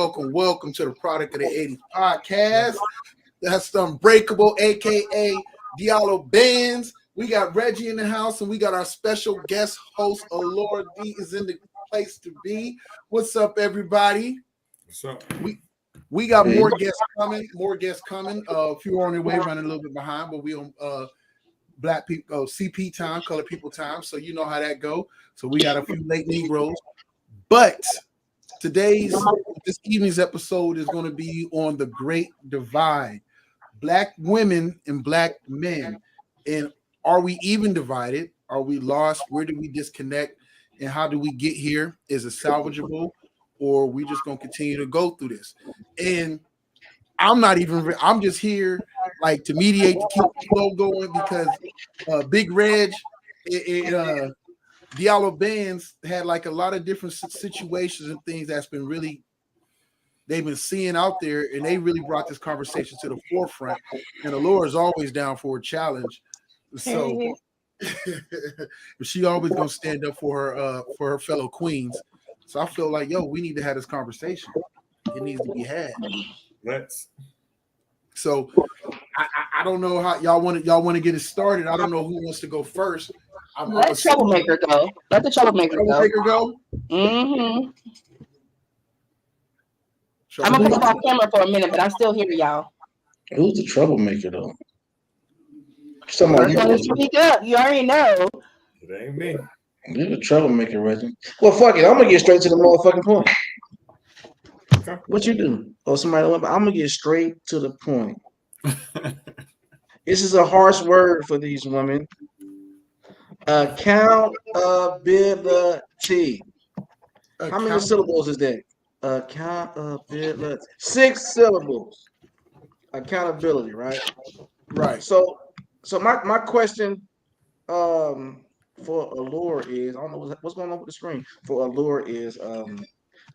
welcome to the Product of the 80s podcast. That's the Unbreakable, aka Diallo Bands. We got Reggie in the house, and we got our special guest host, Allure D, is in the place to be. What's up, everybody? What's up? We got more guests coming. A few are on their way, running a little bit behind, but we on Black people CP time, colored people time. So you know how that go. So we got a few late Negroes, but this evening's episode is going to be on the Great Divide, Black women and Black men, and are we even divided? Are we lost? Where did we disconnect? And how do we get here? Is it salvageable, or are we just going to continue to go through this? And I'm just here like to mediate, to keep the flow going, because Big Reg, Diallo Bands had like a lot of different situations and things that's been really they've been seeing out there, and they really brought this conversation to the forefront. And Allure is always down for a challenge, so she always gonna stand up for her fellow queens. So I feel like, we need to have this conversation. It needs to be had. Let's. So I don't know how y'all want to get it started. I don't know who wants to go first. Let the troublemaker go. Let the troublemaker go. Mm-hmm. I'm gonna put off camera for a minute, but I'm still here, y'all. Who's the troublemaker though? Somebody speak up. You already know. It ain't me. You're the troublemaker, Reggie. Well, fuck it. I'm gonna get straight to the motherfucking point. Okay. What you do? Oh, somebody. I'm gonna get straight to the point. This is a harsh word for these women. Accountability. How many syllables is that? Accountability. 6 syllables. Accountability, right? Right. So my question for Allure is, I don't know what's going on with the screen. For Allure is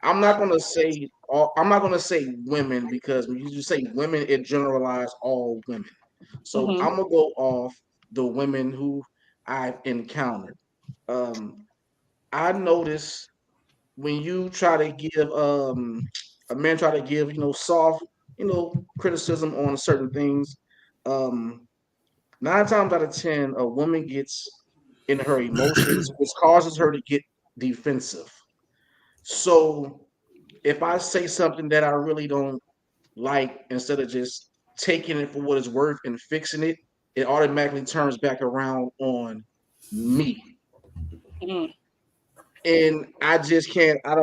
I'm not gonna say women, because when you say women, it generalizes all women. So I'm gonna go off the women who I've encountered. I notice when you try to give a man try to give soft criticism on certain things, 9 times out of 10 a woman gets in her emotions, which causes her to get defensive. So if I say something that I really don't like, instead of just taking it for what it's worth and fixing it, it automatically turns back around on me. And I just can't. I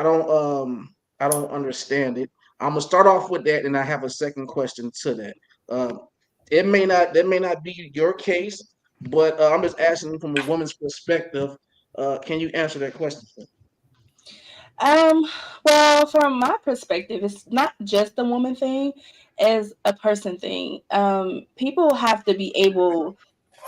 don't understand it. I'm gonna start off with that, and I have a second question to that. That may not be your case, but I'm just asking from a woman's perspective. Can you answer that question? Well, from my perspective, it's not just a woman thing, it's a person thing. People have to be able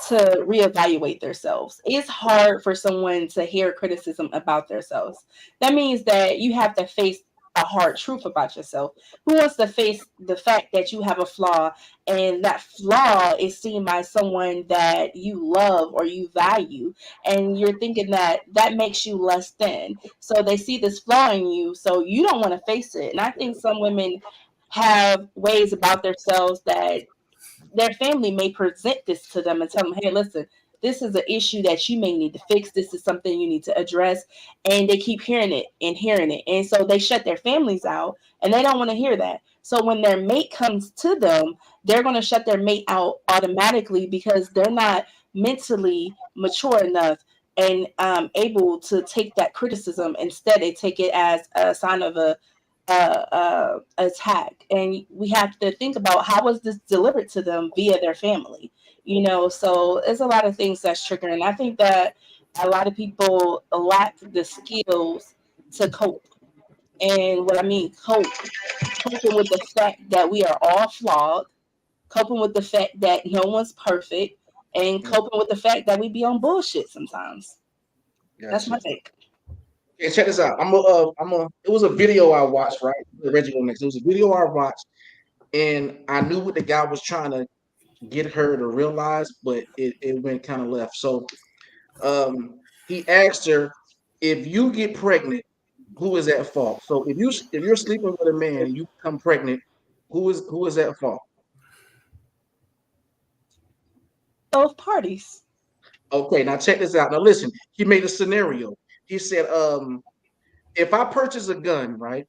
to reevaluate themselves. It's hard for someone to hear criticism about themselves. That means that you have to face a hard truth about yourself. Who wants to face the fact that you have a flaw, and that flaw is seen by someone that you love or you value, and you're thinking that makes you less than? So they see this flaw in you, so you don't want to face it. And I think some women have ways about themselves that their family may present this to them and tell them, hey, listen, this is an issue that you may need to fix. This is something you need to address. And they keep hearing it. And so they shut their families out, and they don't want to hear that. So when their mate comes to them, they're going to shut their mate out automatically, because they're not mentally mature enough and able to take that criticism. Instead, they take it as a sign of a attack. And we have to think about, how was this delivered to them via their family? So there's a lot of things that's triggering. I think that a lot of people lack the skills to cope. And what I mean coping with the fact that we are all flawed, coping with the fact that no one's perfect, and coping with the fact that we be on bullshit sometimes. Gotcha. That's my take. Hey, check this out. It was a video I watched, right? Reggie go next. It was a video I watched, and I knew what the guy was trying to get her to realize, but it went kind of left. So he asked her, if you get pregnant, who is at fault? So if you're sleeping with a man and you become pregnant, who is at fault? Both parties. Okay, now check this out. Now listen, he made a scenario. He said, if I purchase a gun, right,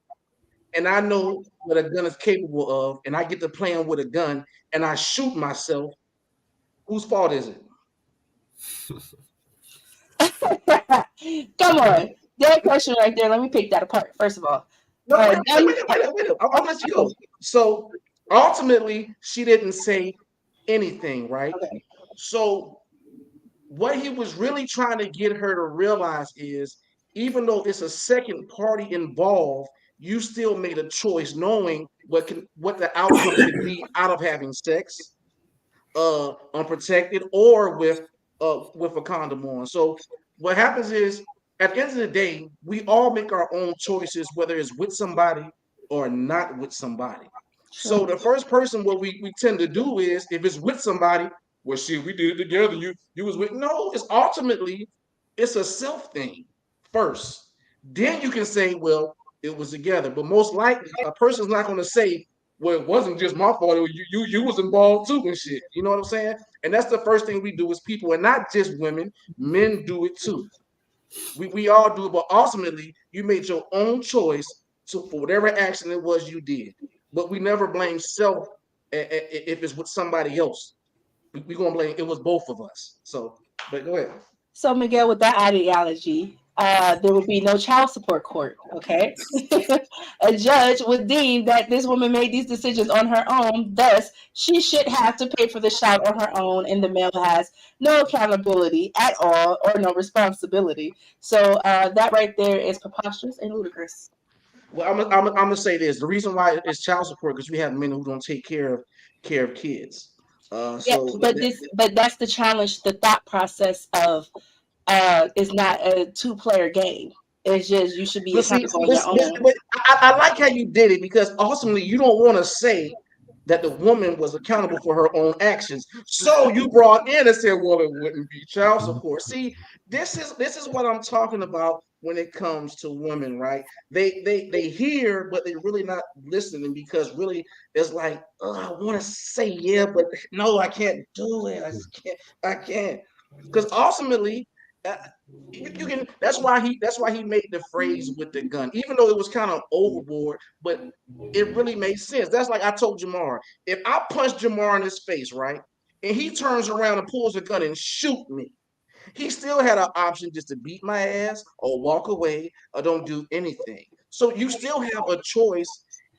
and I know what a gun is capable of, and I get to playing with a gun and I shoot myself, whose fault is it? Come on. That question right there. Let me pick that apart. First of all. No, wait. I'll let you go. So ultimately, she didn't say anything, right? Okay. So what he was really trying to get her to realize is, even though it's a second party involved, you still made a choice, knowing what the outcome could be out of having sex, unprotected, or with a condom on. So what happens is, at the end of the day, we all make our own choices, whether it's with somebody or not with somebody. So the first person, what we tend to do is, if it's with somebody, well, shit, we did it together. You was with. No, it's ultimately it's a self thing first. Then you can say, well, it was together. But most likely, a person's not going to say, well, it wasn't just my fault. It was you was involved too and shit. You know what I'm saying? And that's the first thing we do as people, and not just women. Men do it too. We all do it, but ultimately, you made your own choice for whatever action it was you did. But we never blame self if it's with somebody else. We're gonna blame it was both of us. So, but go ahead. So Miguel, with that ideology, there would be no child support court. Okay, a judge would deem that this woman made these decisions on her own. Thus, she should have to pay for the child on her own, and the male has no accountability at all or no responsibility. So that right there is preposterous and ludicrous. Well, I'm gonna say this. The reason why it's child support, because we have men who don't take care of kids. Yeah, but that's the challenge. The thought process of is not a two-player game. It's just you should be But see, accountable on your own. but I like how you did it, because ultimately you don't want to say that the woman was accountable for her own actions. So you brought in and said, well, it wouldn't be child support. See, this is what I'm talking about when it comes to women, right? They hear, but they're really not listening, because really it's like, oh, I want to say yeah, but no, I can't do it. I can't. Because ultimately, uh, you can. That's why he made the phrase with the gun, even though it was kind of overboard, but it really made sense. That's like I told Jamar, if I punch Jamar in his face, right, and he turns around and pulls a gun and shoot me, he still had an option just to beat my ass or walk away or don't do anything. So you still have a choice,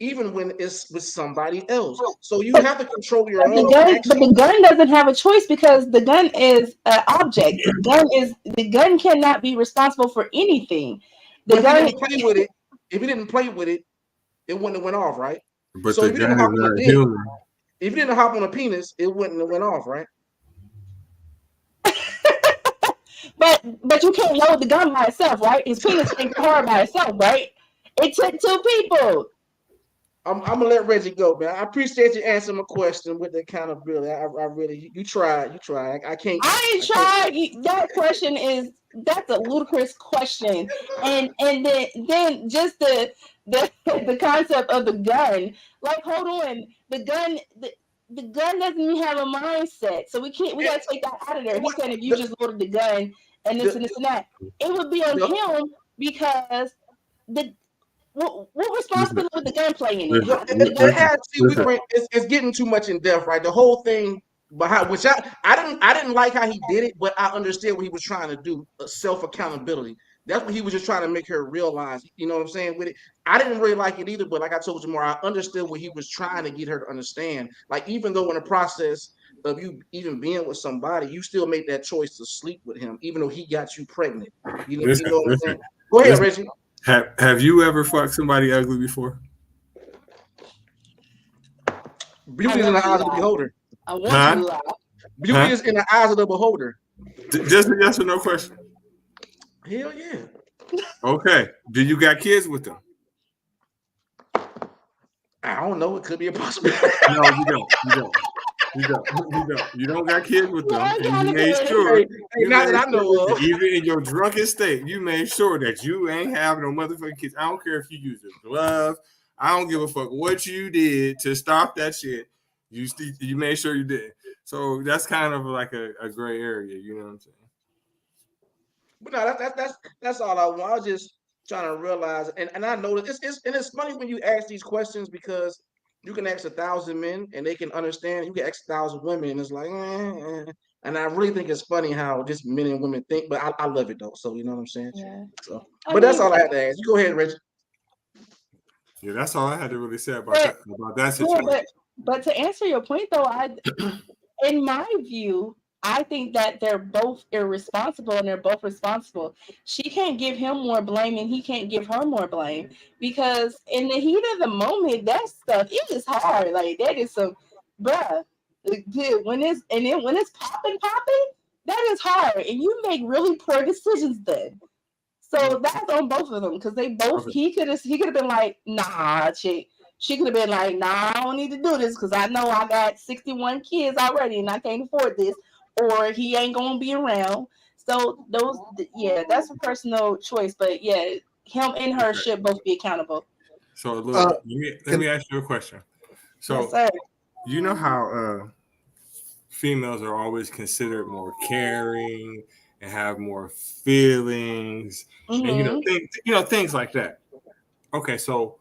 even when it's with somebody else. So you have to control your But own actions. the gun doesn't have a choice because the gun is an object. The gun cannot be responsible for anything. The But gun. if he didn't play with it, it wouldn't have went off, right? But So the if you gun didn't hop is on a not dick, human. if you didn't hop on a penis, it wouldn't have went off, right? But you can't load the gun by itself, right? His penis can't go hard by itself, right? It took two people. I'm gonna let Reggie go, man. I appreciate you answering my question with the accountability. I really, you tried. I can't. I ain't tried. That question that's a ludicrous question, and then just the concept of the gun. Like, hold on, the gun doesn't even have a mindset, so we gotta take that out of there. He said if you just loaded the gun and this and this and that, it would be on him because the what responsibility would the gun play in it? It's getting too much in depth, right? The whole thing behind, which I didn't like how he did it, but I understand what he was trying to do, self accountability. That's what he was just trying to make her realize. You know what I'm saying? With it, I didn't really like it either, but like I told you more, I understood what he was trying to get her to understand. Like, even though in the process of you even being with somebody, you still made that choice to sleep with him, even though he got you pregnant. You know what I'm saying? Go ahead, Reggie. Have you ever fucked somebody ugly before? Beauty is in the eyes of the beholder. I want you to lie. Beauty is in the eyes of the beholder. Just a yes or no question. Hell yeah. Okay. Do you got kids with them? I don't know. It could be a possibility. No, you don't. You don't. You don't got kids with them, Yeah, and you made good. sure. Hey, not that I know of. Even in your drunken state, you made sure that you ain't having no motherfucking kids. I don't care if you use a glove. I don't give a fuck what you did to stop that shit. You made sure you did. So that's kind of like a gray area. You know what I'm saying? But no, that's all I want. I was just trying to realize, and I know that it's funny when you ask these questions because you can ask 1,000 men and they can understand. You can ask 1,000 women and it's like, and I really think it's funny how just men and women think. But I love it though. So you know what I'm saying. Yeah. So, I but that's mean, all I had to ask. You go ahead, Reggie. Yeah, that's all I had to really say about but, that situation. yeah, but to answer your point though, in my view, I think that they're both irresponsible and they're both responsible. She can't give him more blame and he can't give her more blame because in the heat of the moment, that stuff it is hard. Like that is some bruh. Dude, when it's popping, that is hard. And you make really poor decisions then. So that's on both of them because they both Okay. he could have been like, nah, chick. She could have been like, nah, I don't need to do this because I know I got 61 kids already and I can't afford this, or he ain't gonna be around. So that's a personal choice. But yeah, him and her should both be accountable. So look, let me ask you a question. So yes, sir. you know how females are always considered more caring and have more feelings, and things like that. Okay, so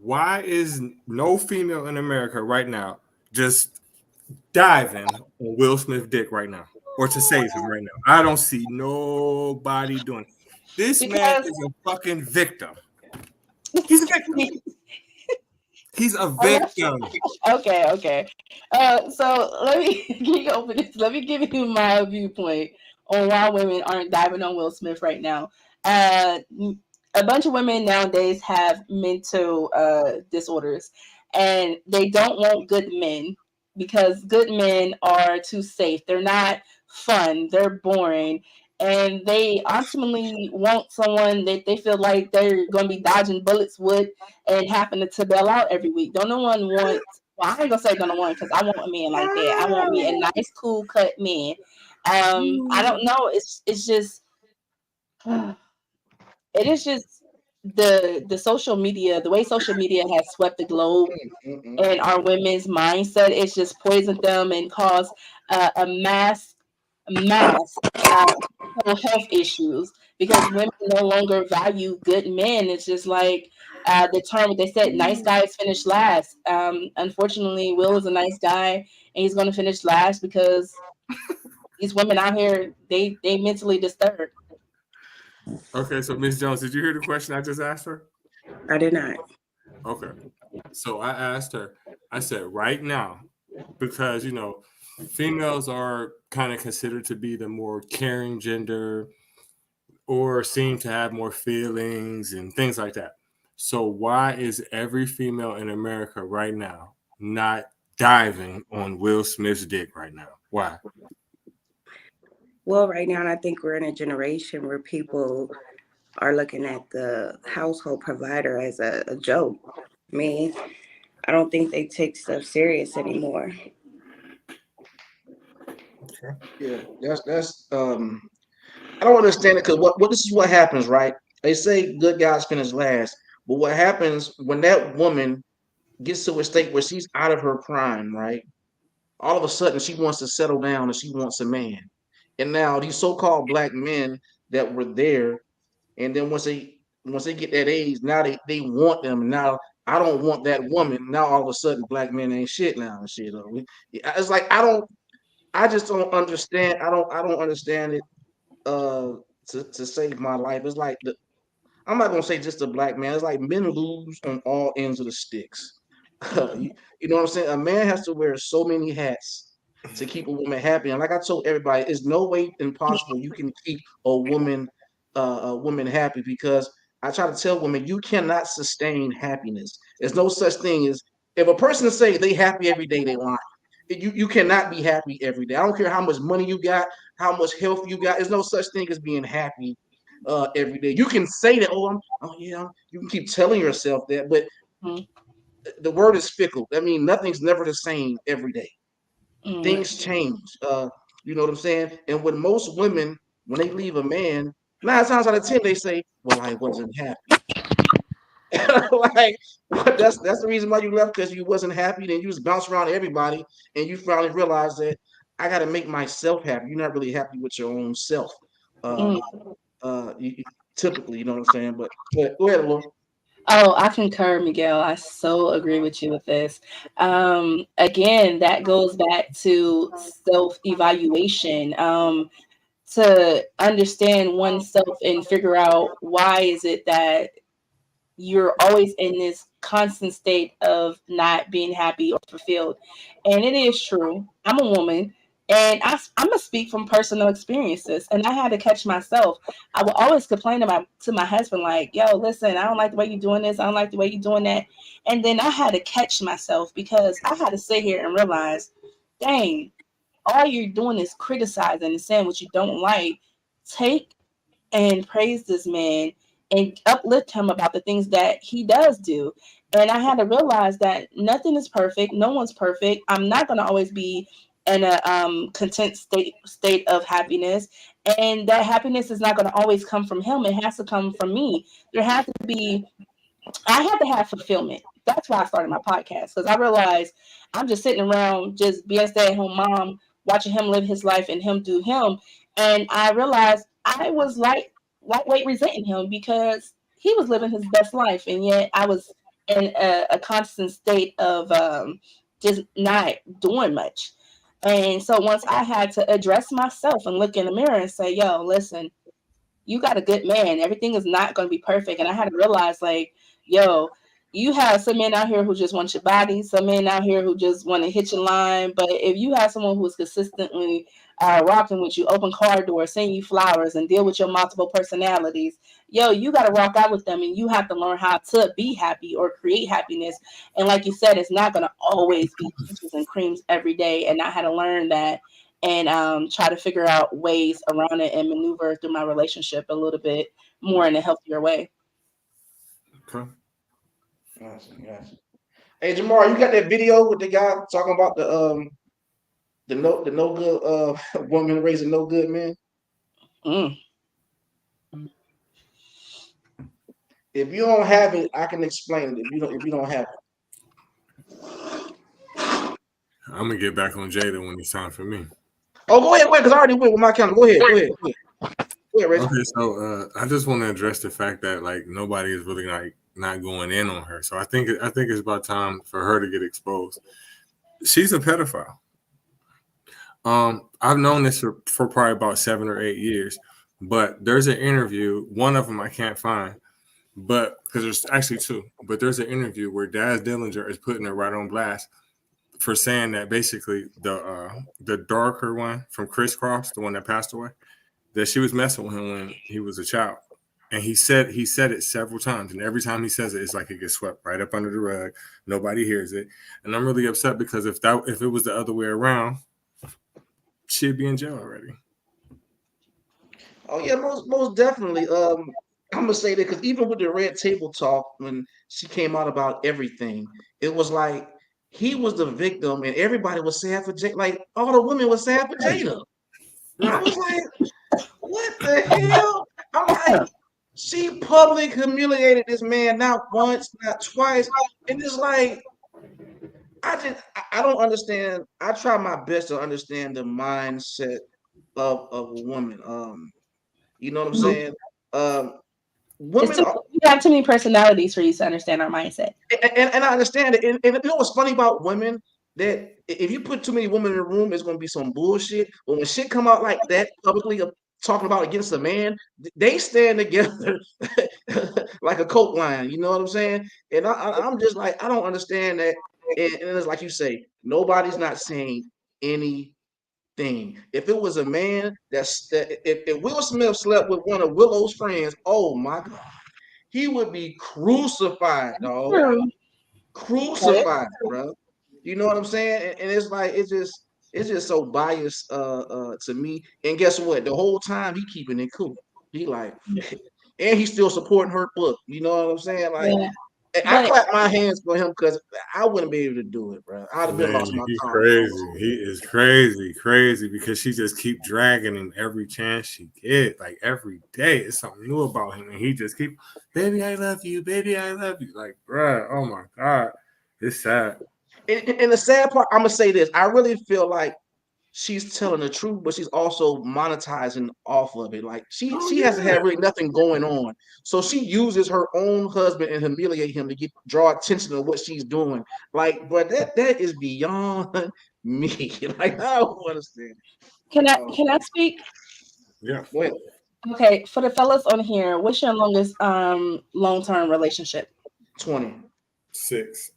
why is no female in America right now just diving on Will Smith dick right now or to save him right now? I don't see nobody doing it. This man Because is a fucking victim. He's a victim. He's a victim. okay. So let me open this. Let me give you my viewpoint on why women aren't diving on Will Smith right now. A bunch of women nowadays have mental disorders, and they don't want good men because good men are too safe. They're not fun. They're boring. And they ultimately want someone that they feel like they're going to be dodging bullets with and having to bail out every week. Don't no one want. Well, I ain't gonna say don't no one because I want a man like that. I want me a nice, cool cut man. I don't know. It's just it is just the social media, the way social media has swept the globe and our women's mindset. It's just poisoned them and caused a mass health issues because women no longer value good men. It's just like the term they said, nice guys finish last. Unfortunately, Will is a nice guy and he's going to finish last because these women out here, they mentally disturbed. Okay, so Miss Jones, did you hear the question I just asked her? I did not. Okay. So I asked her, I said, right now, because, females are kind of considered to be the more caring gender or seem to have more feelings and things like that. So why is every female in America right now not diving on Will Smith's dick right now? Why? Well, right now, I think we're in a generation where people are looking at the household provider as a joke. I mean, I don't think they take stuff serious anymore. Yeah, that's I don't understand it because what this is what happens, right? They say good guys finish last, but what happens when that woman gets to a state where she's out of her prime, right? All of a sudden she wants to settle down and she wants a man. And now these so-called black men that were there, and then once they get that age, now they want them. Now I don't want that woman. Now all of a sudden black men ain't shit now and shit. It's like I just don't understand. I don't understand it to save my life. It's like I'm not gonna say just a black man. It's like men lose on all ends of the sticks. You know what I'm saying? A man has to wear so many hats to keep a woman happy. And like I told everybody, it's no way impossible you can keep a woman happy because I try to tell women you cannot sustain happiness. There's no such thing as if a person say they happy every day, they lying. You cannot be happy every day. I don't care how much money you got, how much health you got. There's no such thing as being happy every day. You can say that, oh yeah, you can keep telling yourself that, but Mhm. the word is fickle. I mean, nothing's never the same every day. things change. You know what I'm saying? And with most women, when they leave a man, 9 times out of 10 they say, "Well, I wasn't happy." Like that's the reason why you left, because you wasn't happy. Then you just bounce around everybody, and you finally realize that I got to make myself happy. You're not really happy with your own self. Uh, Mm. typically, you know what I'm saying. But go ahead, Laura. Oh, I concur, Miguel. I so agree with you with this. Again, that goes back to self evaluation. To understand oneself and figure out why is it that you're always in this constant state of not being happy or fulfilled. And it is true. I'm a woman, and I'm gonna speak from personal experiences. And I had to catch myself. I would always complain about to my husband, like, "Yo, listen, I don't like the way you're doing this. I don't like the way you're doing that." And then I had to catch myself because I had to sit here and realize, dang, all you're doing is criticizing and saying what you don't like. Take and praise this man and uplift him about the things that he does do. And I had to realize that nothing is perfect. No one's perfect. I'm not going to always be in a content state of happiness, and that happiness is not going to always come from him. It has to come from me. There has to be I had to have fulfillment. That's why I started my podcast, because I realized I'm just sitting around just being a stay-at-home mom, watching him live his life and him do him. And I realized I was like lightweight resenting him because he was living his best life, and yet I was in a constant state of just not doing much. And so once I had to address myself and look in the mirror and say, "Yo, listen, you got a good man. Everything is not going to be perfect." And I had to realize, like, yo, you have some men out here who just want your body, some men out here who just want to hit your line. But if you have someone who is consistently rocking with you, open car doors, send you flowers, and deal with your multiple personalities, yo, you got to rock out with them, and you have to learn how to be happy or create happiness. And like you said, it's not going to always be peaches and creams every day. And I had to learn that and try to figure out ways around it and maneuver through my relationship a little bit more in a healthier way. Okay. Yes. Hey, Jamar, you got that video with the guy talking about the no good woman raising no good men? Mm. If you don't have it, I can explain it. If you don't have I'm gonna get back on Jada when it's time for me. Oh, go ahead, because I already went with my counter. Go ahead, Reggie. Okay, so I just want to address the fact that like nobody is really like not going in on her. So I think it's about time for her to get exposed. She's a pedophile. I've known this for probably about 7 or 8 years, but there's an interview. One of them I can't find, but because there's actually two. But there's an interview where Daz Dillinger is putting her right on blast for saying that basically the darker one from Crisscross, the one that passed away, that she was messing with him when he was a child. And he said it several times. And every time he says it, it's like it gets swept right up under the rug. Nobody hears it. And I'm really upset because if it was the other way around, she'd be in jail already. Oh yeah, most definitely. I'm gonna say that because even with the red table talk, when she came out about everything, it was like he was the victim, and everybody was sad for Jada. Like all the women were sad for Jada. I was like, what the hell? I'm like, she publicly humiliated this man not once, not twice, and it's like I don't understand. I try my best to understand the mindset of a woman. You know what I'm saying? Um, women are, You have too many personalities for you to understand our mindset. and I understand it. And you know what's funny about women? That if you put too many women in a room, it's gonna be some bullshit. But when shit come out like that publicly, talking about against a man, they stand together like a coke line. You know what I'm saying? And I'm just like, I don't understand that. And it's like you say, nobody's not saying anything. If it was a man if Will Smith slept with one of Willow's friends, oh my God, he would be crucified, dog. True. Crucified, bro. You know what I'm saying? And it's like it's just so biased to me. And guess what? The whole time he keeping it cool. He like, and he's still supporting her book. You know what I'm saying? Like, Yeah. I clap my hands for him because I wouldn't be able to do it, bro. I'd have been lost my He's confidence. crazy. He is crazy because she just keep dragging him every chance she get. Like every day, it's something new about him, and he just keep, baby, I love you, baby, I love you. Like, bro, oh my god, it's sad. And the sad part, I'm gonna say this: I really feel like she's telling the truth, but she's also monetizing off of it. Like she hasn't had really nothing going on, so she uses her own husband and humiliate him to draw attention to what she's doing. Like, but that is beyond me. Like, I don't understand. Can I speak? Yeah. Go ahead. Okay, for the fellas on here, what's your longest long-term relationship? 26.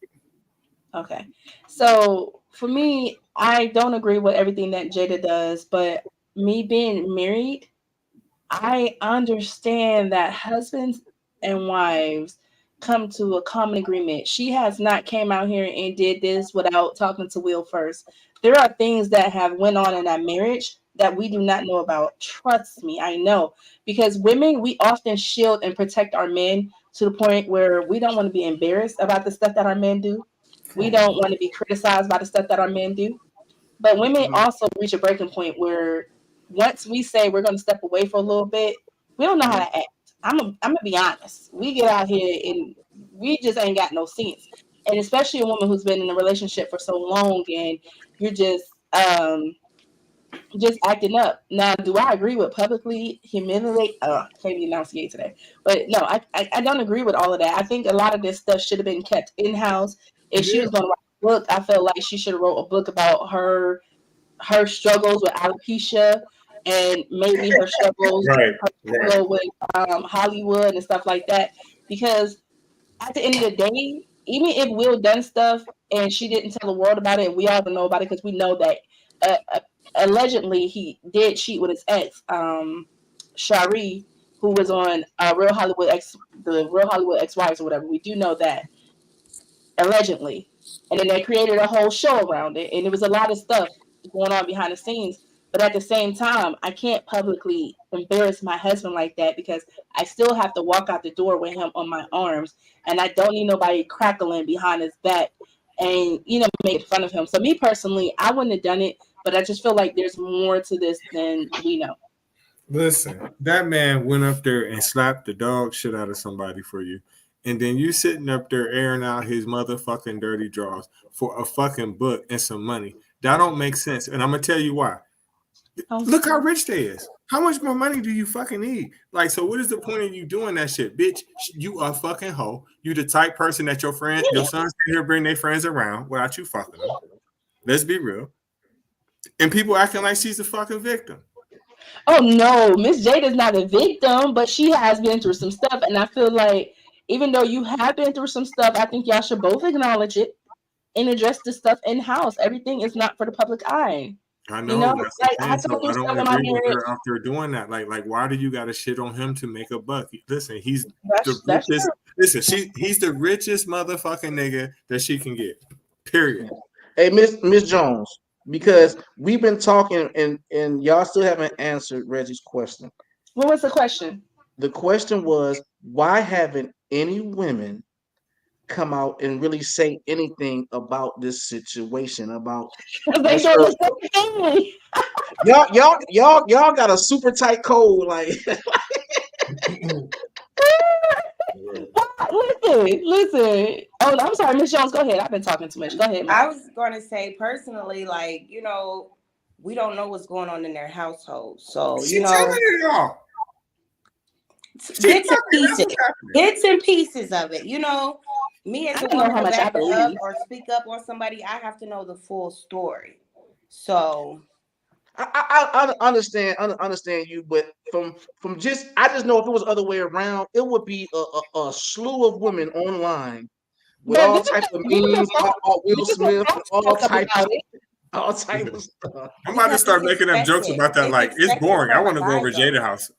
Okay. So for me, I don't agree with everything that Jada does, but me being married, I understand that husbands and wives come to a common agreement. She has not came out here and did this without talking to Will first. There are things that have went on in that marriage that we do not know about. Trust me, I know. Because women, we often shield and protect our men to the point where we don't want to be embarrassed about the stuff that our men do. We don't want to be criticized by the stuff that our men do. But women also reach a breaking point where once we say we're going to step away for a little bit, we don't know how to act. I'm gonna be honest. We get out here and we just ain't got no sense. And especially a woman who's been in a relationship for so long and you're just acting up. Now, do I agree with publicly humiliate? Can't be enunciate today, but no, I don't agree with all of that. I think a lot of this stuff should have been kept in house. If she was going to write a book, I felt like she should have wrote a book about her struggles with alopecia and maybe her struggles with Hollywood and stuff like that. Because at the end of the day, even if Will done stuff and she didn't tell the world about it, and we all don't know about it because we know that allegedly he did cheat with his ex, Shari, who was on the Real Hollywood Ex-Wives or whatever. We do know that allegedly, and then they created a whole show around it, and it was a lot of stuff going on behind the scenes. But at the same time, I can't publicly embarrass my husband like that because I still have to walk out the door with him on my arms, and I don't need nobody crackling behind his back and make fun of him. So me personally, I wouldn't have done it, but I just feel like there's more to this than we know. Listen, that man went up there and slapped the dog shit out of somebody for you. And then you sitting up there airing out his motherfucking dirty drawers for a fucking book and some money. That don't make sense. And I'm going to tell you why. Look how rich they is. How much more money do you fucking need? Like, so what is the point of you doing that shit? Bitch, you a fucking hoe. You the type person that your sons can here bring their friends around without you fucking them. Let's be real. And people acting like she's a fucking victim. Oh no, Miss Jada's not a victim, but she has been through some stuff, and I feel like even though you have been through some stuff, I think y'all should both acknowledge it and address the stuff in house. Everything is not for the public eye. I know. That's Like, I don't agree with her after doing that. Like, why do you got to shit on him to make a buck? Listen, he's the richest. Listen, he's the richest motherfucking nigga that she can get. Period. Hey, Miss Jones. Because we've been talking and y'all still haven't answered Reggie's question. What was the question? The question was, why haven't any women come out and really say anything about this situation? About y'all got a super tight code, like. Listen. Oh, I'm sorry, Miss Jones. Go ahead. I've been talking too much. Go ahead. I was going to say personally, like, we don't know what's going on in their household, so bits and pieces of it. Me as a woman to back up or speak up on somebody, I have to know the full story. So. I understand you, but from I just know if it was the other way around, it would be a slew of women online with all types of memes about Will Smith and all types of stuff. I'm about to start making up jokes about that. Like, it's boring. I want to go over Jada's house.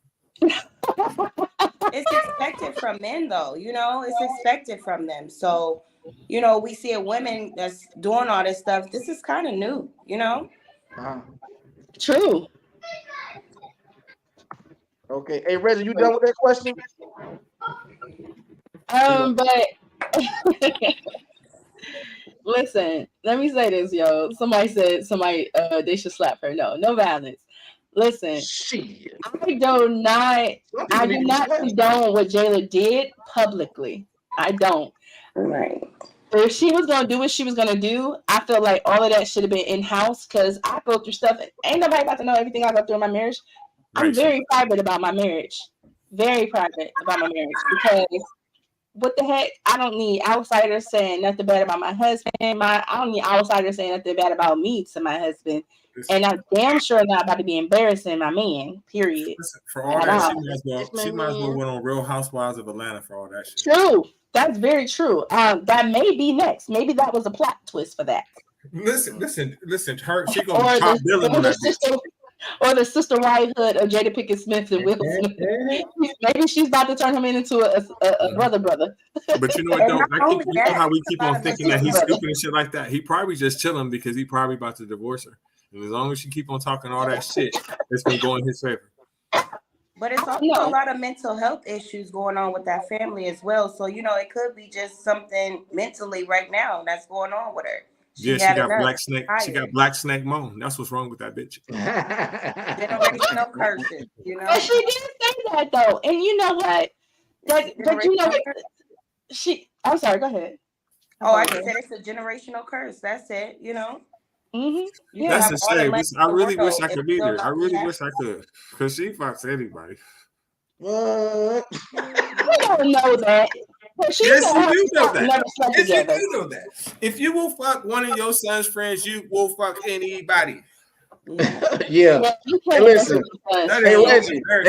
It's expected from men, though. It's expected from them. So, we see a woman that's doing all this stuff. This is kind of new, True. Okay. Hey, Reggie, you done with that question? But Listen, let me say this, yo. Somebody said they should slap her. No violence. Listen, Shit. I do not Some people need to be slapped. condone what Jayla did publicly. I don't. Right. If she was gonna do what she was gonna do, I feel like all of that should have been in house because I go through stuff. Ain't nobody about to know everything I go through in my marriage. I'm very private about my marriage. Very private about my marriage because what the heck? I don't need outsiders saying nothing bad about my husband. I don't need outsiders saying nothing bad about me to my husband. And I'm damn sure not about to be embarrassing my man. Period. Listen, for all that, she might as well went on Real Housewives of Atlanta for all that shit. True. That's very true. That may be next. Maybe that was a plot twist for that. Listen. Her, she gonna top billing on that bitch. Or the sister wifehood of Jada Pinkett Smith and Will Smith. Maybe she's about to turn him into a brother. But you know what, though? I think you know how we keep on thinking that he's stupid and shit like that. He probably just chilling because he probably about to divorce her. And as long as she keep on talking all that shit, it's gonna go in his favor. But it's also a lot of mental health issues going on with that family as well. So, it could be just something mentally right now that's going on with her. She got black snake. She got black snake moan. That's what's wrong with that bitch. Generational curses, But she did say that though, and you know what? But you know what? I'm sorry. Go ahead. I just said it's a generational curse. That's it. Mm-hmm. Yeah. That's a shame. I really wish I could be there. I really wish I could, because she fucks anybody. What? You don't know that. Yes, you do know that. Yes, you do know that. If you will fuck one of your son's friends, you will fuck anybody. Yeah. Hey, listen. Hey, Reggie. I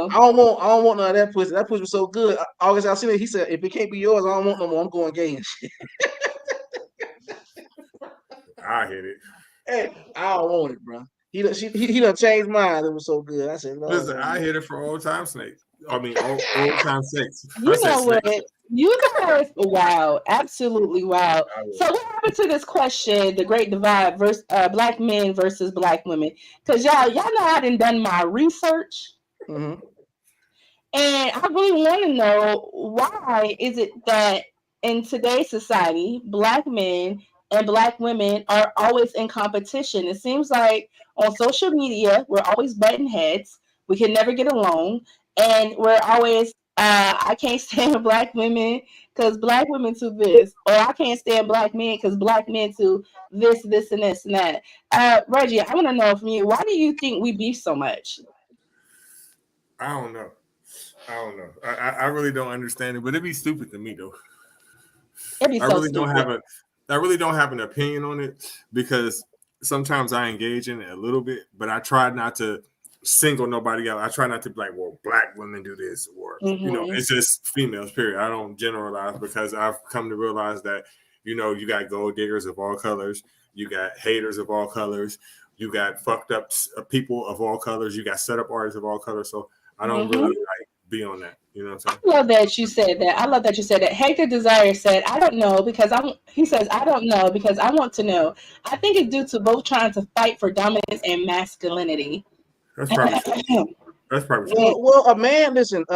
don't want none of that pussy. That pussy was so good. August, I seen it. He said, "If it can't be yours, I don't want no more. I'm going gay and shit." I hit it. Hey, I don't want it, bro. He done changed mine. It was so good. I said, "Listen, I hit it for old time snakes. I mean, old time snakes." You know what? You guys are wild, absolutely wild. So what happened to this question, the great divide versus black men versus black women? Because y'all know I done my research. Mm-hmm. And I really want to know, why is it that in today's society, black men and black women are always in competition? It seems like on social media, we're always butting heads. We can never get along. And we're always, I can't stand black women because black women to this. Or I can't stand black men because black men to this, and this, and that. Reggie, I want to know from you, why do you think we beef so much? I don't know. I really don't understand it, but it'd be stupid to me though. I really don't have an opinion on it, because sometimes I engage in it a little bit, but I try not to single nobody out. I try not to be like, well, black women do this, or it's just females, period. I don't generalize, because I've come to realize that, you got gold diggers of all colors, you got haters of all colors, you got fucked up people of all colors, you got set up artists of all colors. So I don't really be on that. You know what I'm saying? I love that you said that. Hector Desire said, I don't know because I want to know. I think it's due to both trying to fight for dominance and masculinity. That's probably true. Well, a man doesn't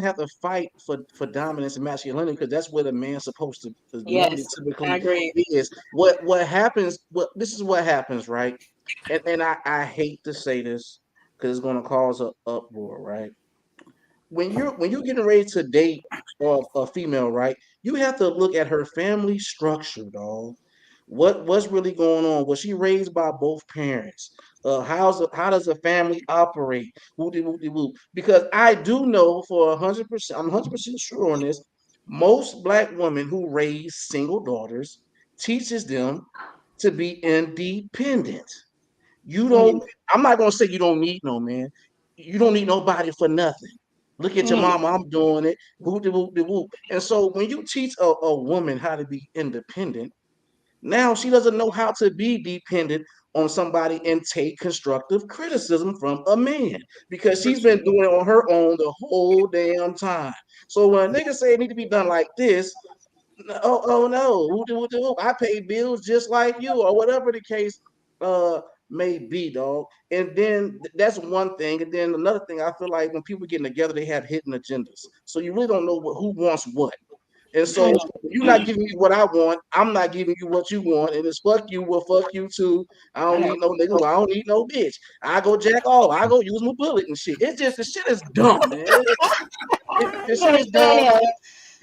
have to fight for dominance and masculinity, because that's what a man's supposed to typically I agree. is. What happens, this is what happens, right? And I hate to say this because it's going to cause an uproar, right? When you're getting ready to date a female, right, you have to look at her family structure, dog. What's really going on? Was she raised by both parents? How does a family operate? Because I do know for 100%, I'm 100% sure on this. Most black women who raise single daughters teaches them to be independent. You don't. I'm not gonna say you don't need no man. You don't need nobody for nothing. Look at your mama, I'm doing it. And so when you teach a woman how to be independent, now she doesn't know how to be dependent on somebody and take constructive criticism from a man, because she's been doing it on her own the whole damn time. So when niggas say it need to be done like this, oh no, I pay bills just like you, or whatever the case. may be, dog. And then that's one thing. And then another thing, I feel like when people getting together, they have hidden agendas. So you really don't know who wants what. And so you're not giving me what I want. I'm not giving you what you want. And it's fuck you. Well, fuck you too. I don't need no nigga. Well, I don't need no bitch. I go jack off. I go use my bullet and shit. It's just the shit is dumb, man. This shit is dumb.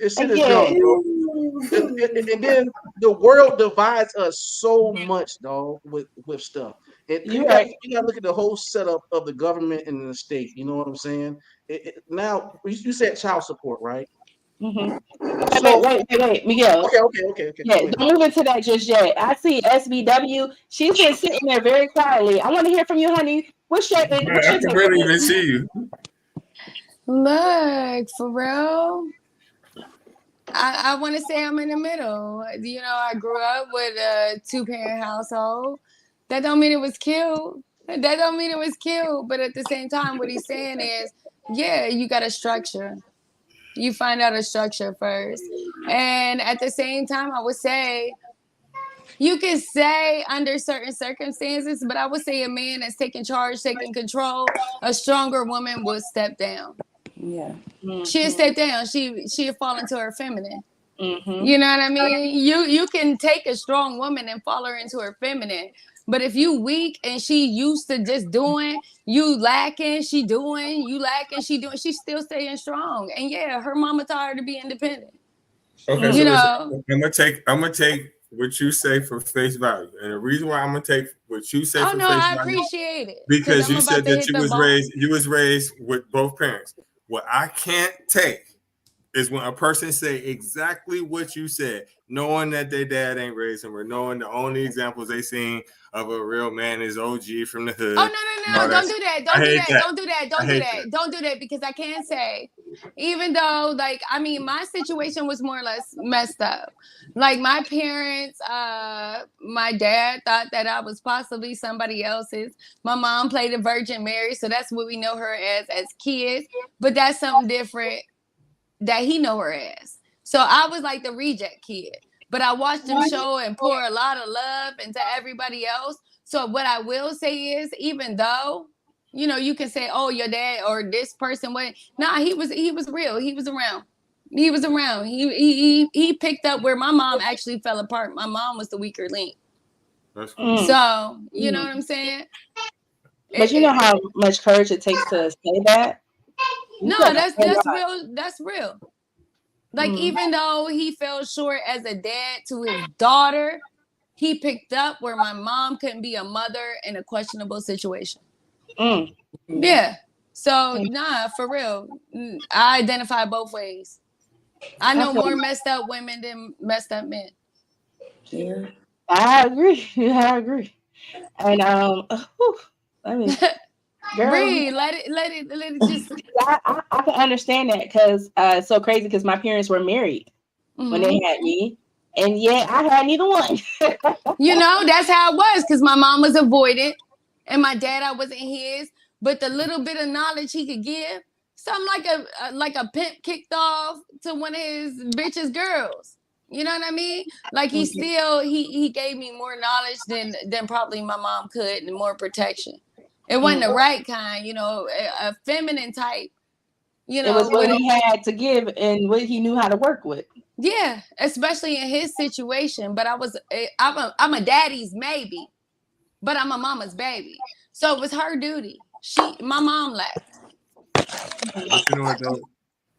This shit is dumb, bro. And then the world divides us so much, dog, with stuff. And you got to look at the whole setup of the government and the state. You know what I'm saying? Now, you said child support, right? Mm-hmm. So, wait, Miguel. Okay. Yeah, don't move into that just yet. I see SBW. She's been sitting there very quietly. I want to hear from you, honey. What's your I can barely even see you. Look, for real. I want to say I'm in the middle. You know, I grew up with a 2-parent household. That don't mean it was cute. But at the same time, what he's saying is, yeah, you got a structure. You find out a structure first. And at the same time, I would say, you can say under certain circumstances, but I would say a man that's taking charge, taking control, a stronger woman would step down. Yeah. Mm-hmm. She'll step down. She'll fall into her feminine. Mm-hmm. You know what I mean? You can take a strong woman and fall her into her feminine. But if you weak and she used to just doing, you lacking, she doing, you lacking, she doing, she's still staying strong. And yeah, her mama taught her to be independent. Okay, you know, I'm gonna take what you say for face value. And the reason why I'm gonna take what you say for face value. I appreciate it. Because you said that you was raised with both parents. What I can't take is when a person say exactly what you said, knowing that their dad ain't raised them, or knowing the only examples they seen of a real man is OG from the hood. Oh no! Don't do that! Don't do that, because I can say, even though, like, I mean, my situation was more or less messed up. Like, my parents, my dad thought that I was possibly somebody else's. My mom played a Virgin Mary, so that's what we know her as kids. But that's something different that he know her as. So I was like the reject kid, but I watched him show and pour a lot of love into everybody else. So what I will say is, even though, you know, you can say, oh, your dad or this person went, he was real. He was around. He picked up where my mom actually fell apart. My mom was the weaker link. That's cool. So you know what I'm saying? But you know how much courage it takes to say that? No, that's real. That's real. Like, even though he fell short as a dad to his daughter, he picked up where my mom couldn't be a mother in a questionable situation. Yeah. So, for real. I identify both ways. I know more messed up women than messed up men. Yeah. I agree. And I mean, girl, Bree, let it just. I can understand that, because it's so crazy, because my parents were married when they had me, and I had neither one. You know, that's how it was, because my mom was avoidant, and my dad, I wasn't his. But the little bit of knowledge he could give, something like a pimp kicked off to one of his bitch's girls. You know what I mean? Like, he still he gave me more knowledge than probably my mom could, and more protection. It wasn't the right kind, you know, a feminine type. You know, it was what he had to give and what he knew how to work with. Yeah, especially in his situation. But I'm a daddy's maybe, but I'm a mama's baby. So it was her duty. My mom left. But you know what, though?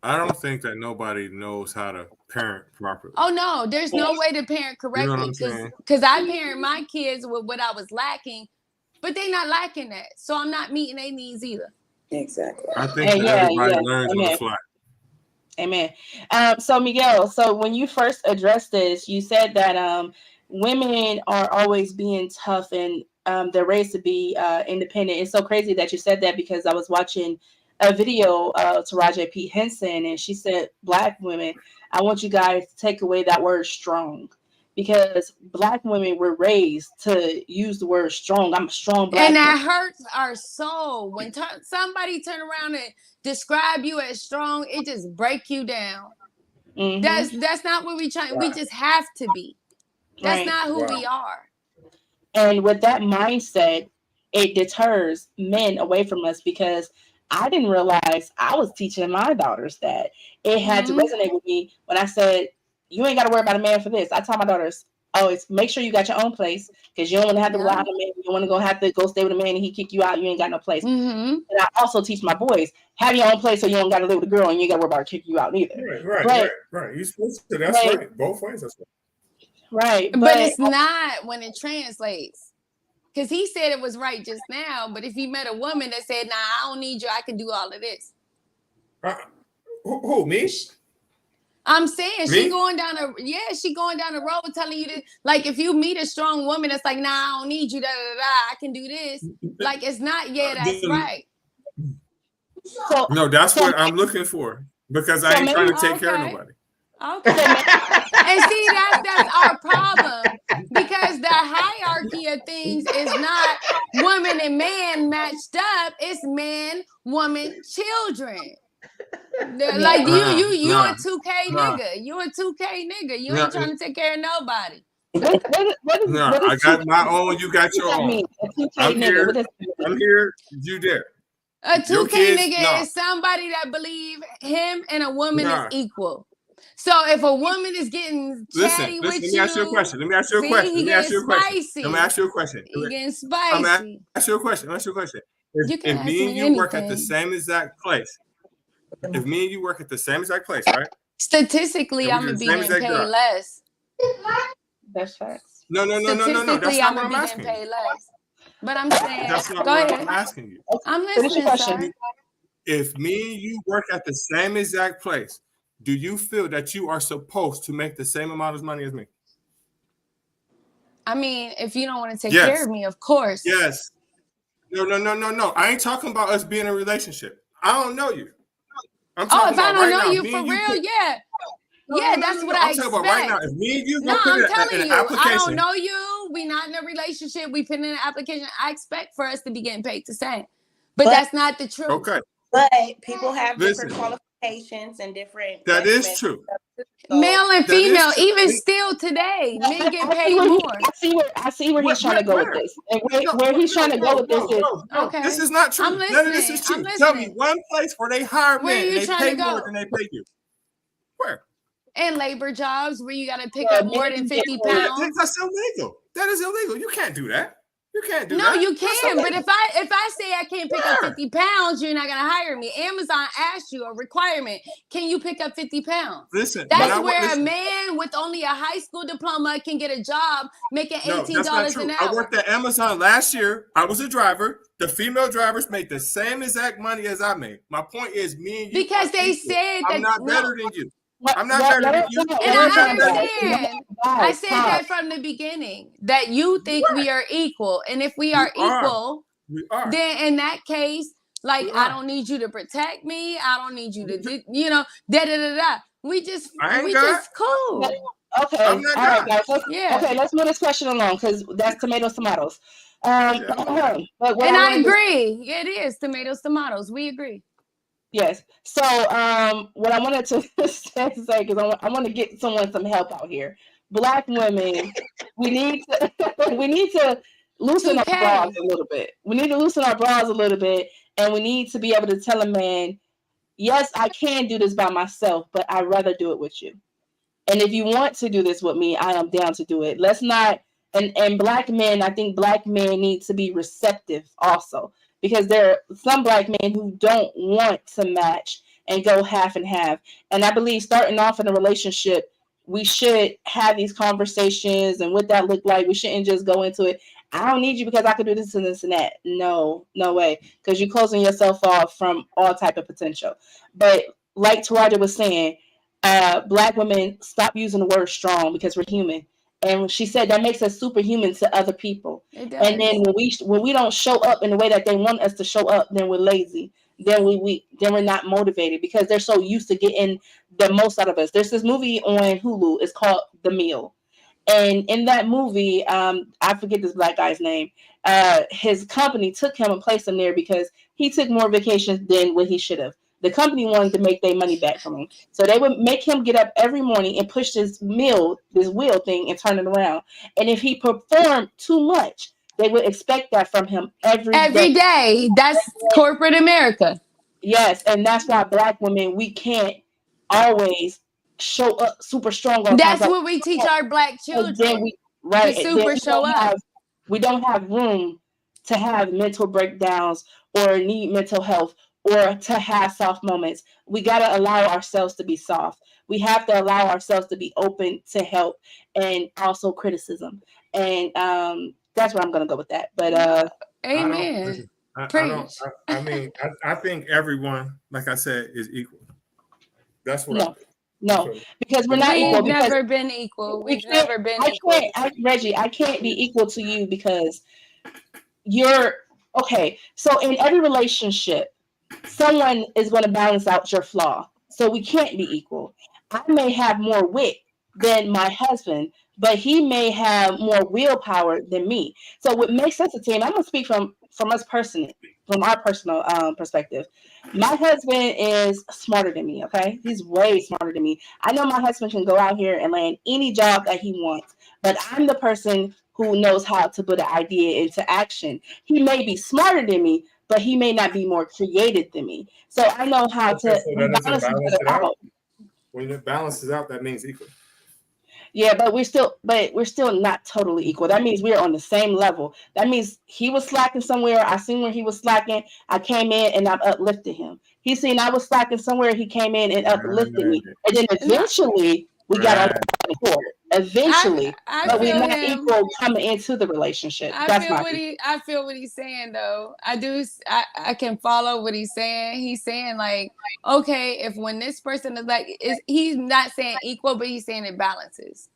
I don't think that nobody knows how to parent properly. Oh no, there's no way to parent correctly, because I parent my kids with what I was lacking, but they're not lacking that, so I'm not meeting their needs either. Exactly. I think that everybody learns on the fly. Amen. So Miguel, so when you first addressed this, you said that women are always being tough, and they're raised to be independent. It's so crazy that you said that, because I was watching a video to Roger P. Henson, and she said, Black women, I want you guys to take away that word strong, because Black women were raised to use the word strong. I'm a strong Black and that woman. hurts our soul when somebody turn around and describe you as strong. It just break you down. That's not what we try. We just have to be. That's not who we are. And with that mindset, it deters men away from us, because I didn't realize I was teaching my daughters that. It had to resonate with me when I said, you ain't got to worry about a man for this. I tell my daughters, always make sure you got your own place, because you don't want to have to rely on a man. You don't want to have to go stay with a man and he kick you out. You ain't got no place. And I also teach my boys, have your own place so you don't got to live with a girl and you ain't got to worry about her kicking you out either. Right. You're supposed to. That's right. Both ways. That's right. But it's not when it translates. Because he said it was right just now, but if he met a woman that said, nah, I don't need you, I can do all of this. Who, me? I'm saying she going down the road telling you to, like, if you meet a strong woman that's like, nah, I don't need you, I can do this. Like, it's not, that's right. So, no, that's what I'm looking for, because I ain't trying to take care of nobody. Okay. And see, that's our problem, because the hierarchy of things is not woman and man matched up. It's man, woman, children. Like you a 2K nigga. You a 2K nigga. You ain't trying to take care of nobody. I got my own. You got your own. I'm here. You there. A 2K nigga is somebody that believe him and a woman is equal. So if a woman is getting chatty with you, let me ask you a question. He getting spicy. If me and you work at the same exact place, right? Statistically, I'm gonna be getting paid less. That's facts. No. That's not what I'm asking. Paid less. But I'm saying, that's not what I'm asking you. I'm listening, sir. If me and you work at the same exact place, do you feel that you are supposed to make the same amount of money as me? I mean, if you don't want to take care of me, of course. Yes. No. I ain't talking about us being in a relationship. I don't know you. I'm talking about right now. If I don't know you for real, that's what I expect. I'm talking about right now. If me and you I'm telling you, I don't know you. We not in a relationship. We put in an application. I expect for us to be getting paid the same. But that's not the truth. Okay. But people have different qualifications and different. That is true. Male and female, even still today, men get paid more. I see where he's trying to go with this, and where he's trying to go with this is okay. This is not true. I'm listening. None of this is true. Tell me one place where they hire men and they pay more than they pay you. Where? And labor jobs where you got to pick up more than 50 pounds. That's illegal. That is illegal. You can't do that. You can't do that. No, you can. But if I say I can't pick up 50 pounds, you're not gonna hire me. Amazon asked you a requirement. Can you pick up 50 pounds? Listen, that's where a man with only a high school diploma can get a job making $18 an hour. I worked at Amazon last year. I was a driver. The female drivers made the same exact money as I made. My point is, me and you. Because they said I'm not better than you. I'm not better than you. And I understand. I said that from the beginning, that you think we are equal. And if we are equal, then in that case, like, I don't need you to protect me. I don't need you to do, We just cool. Okay. All right, guys. Let's move this question along, because that's tomatoes. And I agree. It is tomatoes. We agree. Yes. So what I wanted to say, because I want to get someone some help out here. Black women, we need to loosen our bras a little bit. We need to loosen our bras a little bit, and we need to be able to tell a man, yes, I can do this by myself, but I'd rather do it with you. And if you want to do this with me, I am down to do it. Let's not. And black men, I think black men need to be receptive also. Because there are some black men who don't want to match and go half and half. And I believe starting off in a relationship, we should have these conversations and what that look like. We shouldn't just go into it. I don't need you because I could do this and this and that. No way. Because you're closing yourself off from all type of potential. But like Taraja was saying, black women, stop using the word strong, because we're human. And she said that makes us superhuman to other people. And then when we don't show up in the way that they want us to show up, then we're lazy. Then we're not motivated, because they're so used to getting the most out of us. There's this movie on Hulu. It's called The Meal. And in that movie, I forget this black guy's name. His company took him and placed him there because he took more vacations than what he should have. The company wanted to make their money back from him. So they would make him get up every morning and push this wheel thing, and turn it around. And if he performed too much, they would expect that from him every day. That's corporate America. Yes, and that's why Black women, we can't always show up super strong on That's time. what we teach our Black children. To super show up. We don't have room to have mental breakdowns or need mental health or to have soft moments. We got to allow ourselves to be soft. We have to allow ourselves to be open to help and also criticism. And that's where I'm going to go with that. But amen. I think everyone, like I said, is equal. That's what I think. No, because we're not equal. We've never been equal. We've never been equal. Reggie, I can't be equal to you because you're okay. So in every relationship, someone is going to balance out your flaw. So we can't be equal. I may have more wit than my husband, but he may have more willpower than me. So what makes us a team, I'm going to speak from us personally, from our personal perspective. My husband is smarter than me, okay? He's way smarter than me. I know my husband can go out here and land any job that he wants, but I'm the person who knows how to put an idea into action. He may be smarter than me, but he may not be more creative than me. So I know how to balance it out. When it balances out, that means equal. Yeah, but we're still not totally equal. That means we're on the same level. That means he was slacking somewhere. I seen where he was slacking. I came in and I uplifted him. He seen I was slacking somewhere. He came in and uplifted me. And then eventually we got on the court. Eventually, but we're not equal coming into the relationship. I feel what he's saying though. I can follow what he's saying. He's saying like, okay, if when this person is like, he's not saying equal, but he's saying it balances.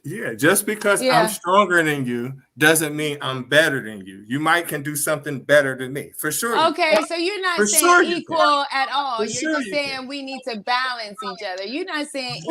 Yeah, just because I'm stronger than you doesn't mean I'm better than you. You might can do something better than me, for sure. Okay, so you're not saying equal at all. You're just saying we need to balance each other. You're not saying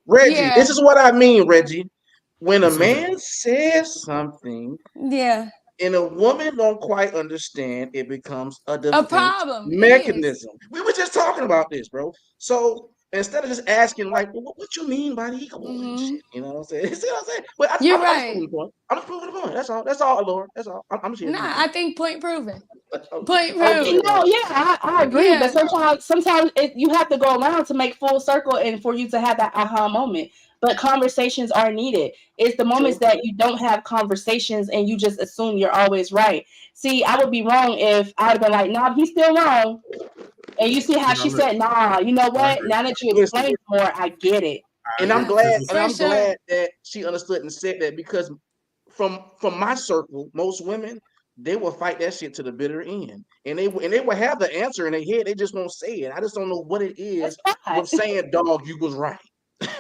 Reggie, this is what I mean, Reggie. When a man says something, and a woman don't quite understand, it becomes a problem mechanism. We were just talking about this, bro. So instead of just asking, like, well, what you mean by the equal? Shit, you know what I'm saying? See what I'm saying? But you're right. I'm just proving the point. That's all. That's all, Lord. That's all. I'm just here. I think point proven. Point proven. No, I agree. Yeah. But sometimes you have to go around to make full circle and for you to have that aha moment. But conversations are needed. It's the moments that you don't have conversations and you just assume you're always right. See, I would be wrong if I would have been like, nah, he's still wrong. And you see how she said, nah, you know what? Now that you explained more, I get it. And I'm glad that she understood and said that, because from my circle, most women, they will fight that shit to the bitter end. And they will have the answer in their head. They just won't say it. I just don't know what it is with saying, dog, you was right.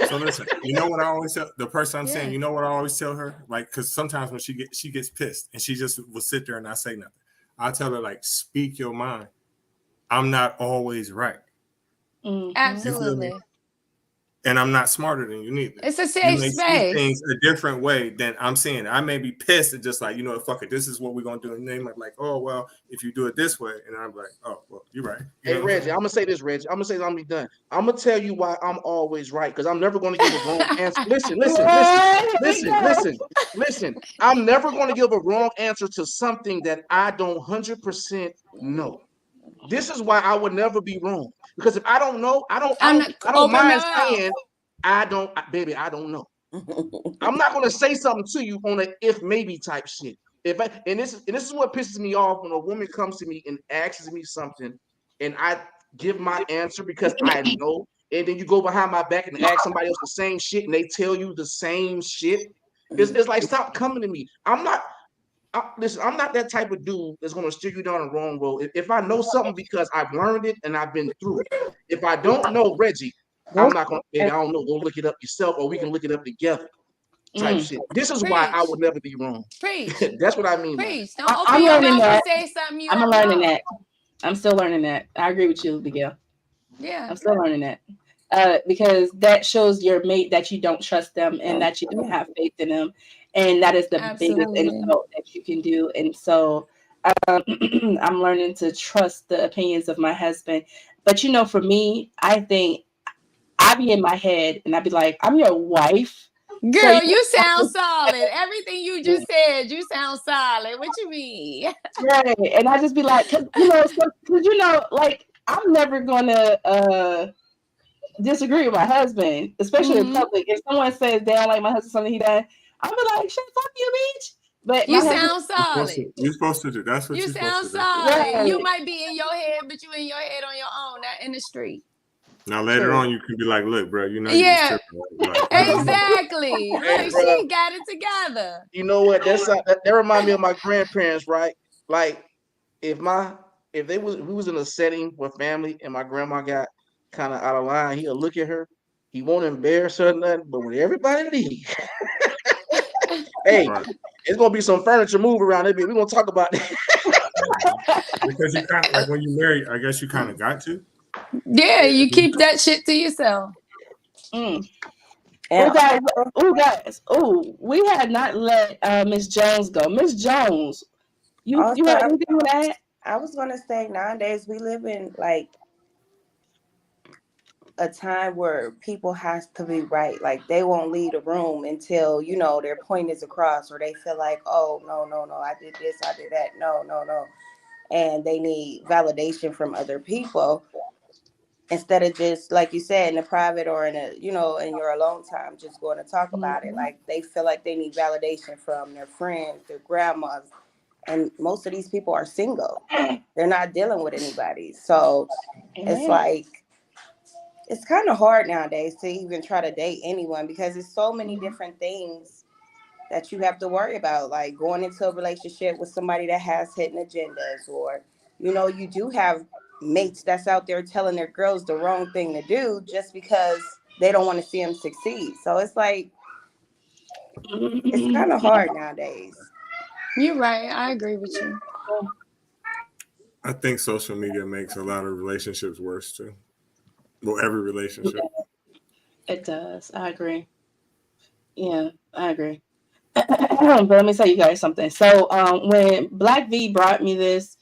So listen, you know what I always tell the person I'm saying, you know what I always tell her? Like, because sometimes when she gets pissed and she just will sit there and not say nothing. I tell her, like, speak your mind. I'm not always right. Absolutely. And I'm not smarter than you neither. It's a safe space. See things a different way than I'm seeing it. I may be pissed and just like, you know what, fuck it. This is what we're gonna do. And they might be like, oh well, if you do it this way, and I'm like, oh well, you're right. Hey Reggie, I'm gonna say this, Reggie. I'm gonna say I'm gonna be done. I'm gonna tell you why I'm always right, because I'm never gonna give a wrong answer. Listen. I'm never gonna give a wrong answer to something that I don't 100% know. This is why I would never be wrong. Because if I don't know, I don't mind saying I don't know. I'm not gonna say something to you on an if maybe type shit. And this is what pisses me off when a woman comes to me and asks me something and I give my answer because I know, and then you go behind my back and ask somebody else the same shit and they tell you the same shit. It's like, stop coming to me. Listen, I'm not that type of dude that's going to steer you down the wrong road. If I know something because I've learned it and I've been through it. If I don't know, Reggie, I'm not going to, I don't know, go look it up yourself or we can look it up together type shit. This is why I would never be wrong. That's what I mean. I'm learning that. I'm learning that. I'm still learning that. I agree with you, Miguel. Yeah. I'm still learning that. Because that shows your mate that you don't trust them and that you don't have faith in them. And that is the biggest insult that you can do. And so I'm learning to trust the opinions of my husband. But, for me, I think I be in my head and I'd be like, I'm your wife. Girl, you sound solid. Everything you just said, you sound solid. What you mean? Right. And I just be like, cause like I'm never gonna disagree with my husband, especially in public. If someone says they don't like my husband, something he done, I'm be like, shit, fuck you, bitch. But you sound solid. You're supposed to do. That's what you you're sound supposed to do. solid. Right. You might be in your head, but you in your head on your own, not in the street. Now later on, you can be like, "Look, bro, you know Yeah. you tripping." Like, Exactly. Hey, Look, bro. she got it together. You know what? That remind me of my grandparents, right? Like if we was in a setting with family and my grandma got kind of out of line, he'll look at her. He won't embarrass her or nothing, but when everybody leaves, hey, right. it's gonna be some furniture move around it. We're gonna talk about that. Because you kind of like when you marry, I guess you kind of got to. Yeah, you keep that shit to yourself. And And guys, we had not let Miss Jones go. Miss Jones, you also, have anything with that? I was gonna say nowadays we live in like a time where people has to be right. Like they won't leave the room until, you know, their point is across, or they feel like, oh no, I did this, I did that, no. And they need validation from other people instead of just, like you said, in the private or in a, you know, in your alone time, just going to talk about it. Like they feel like they need validation from their friends, their grandmas. And most of these people are single. They're not dealing with anybody. So it's like, it's kind of hard nowadays to even try to date anyone because there's so many different things that you have to worry about, like going into a relationship with somebody that has hidden agendas, or, you know, you do have mates that's out there telling their girls the wrong thing to do just because they don't want to see them succeed. So it's like, it's kind of hard nowadays. You're right. I agree with you. I think social media makes a lot of relationships worse too. Well, every relationship. It does. I agree. Yeah, I agree. But let me tell you guys something. So when Black V brought me this,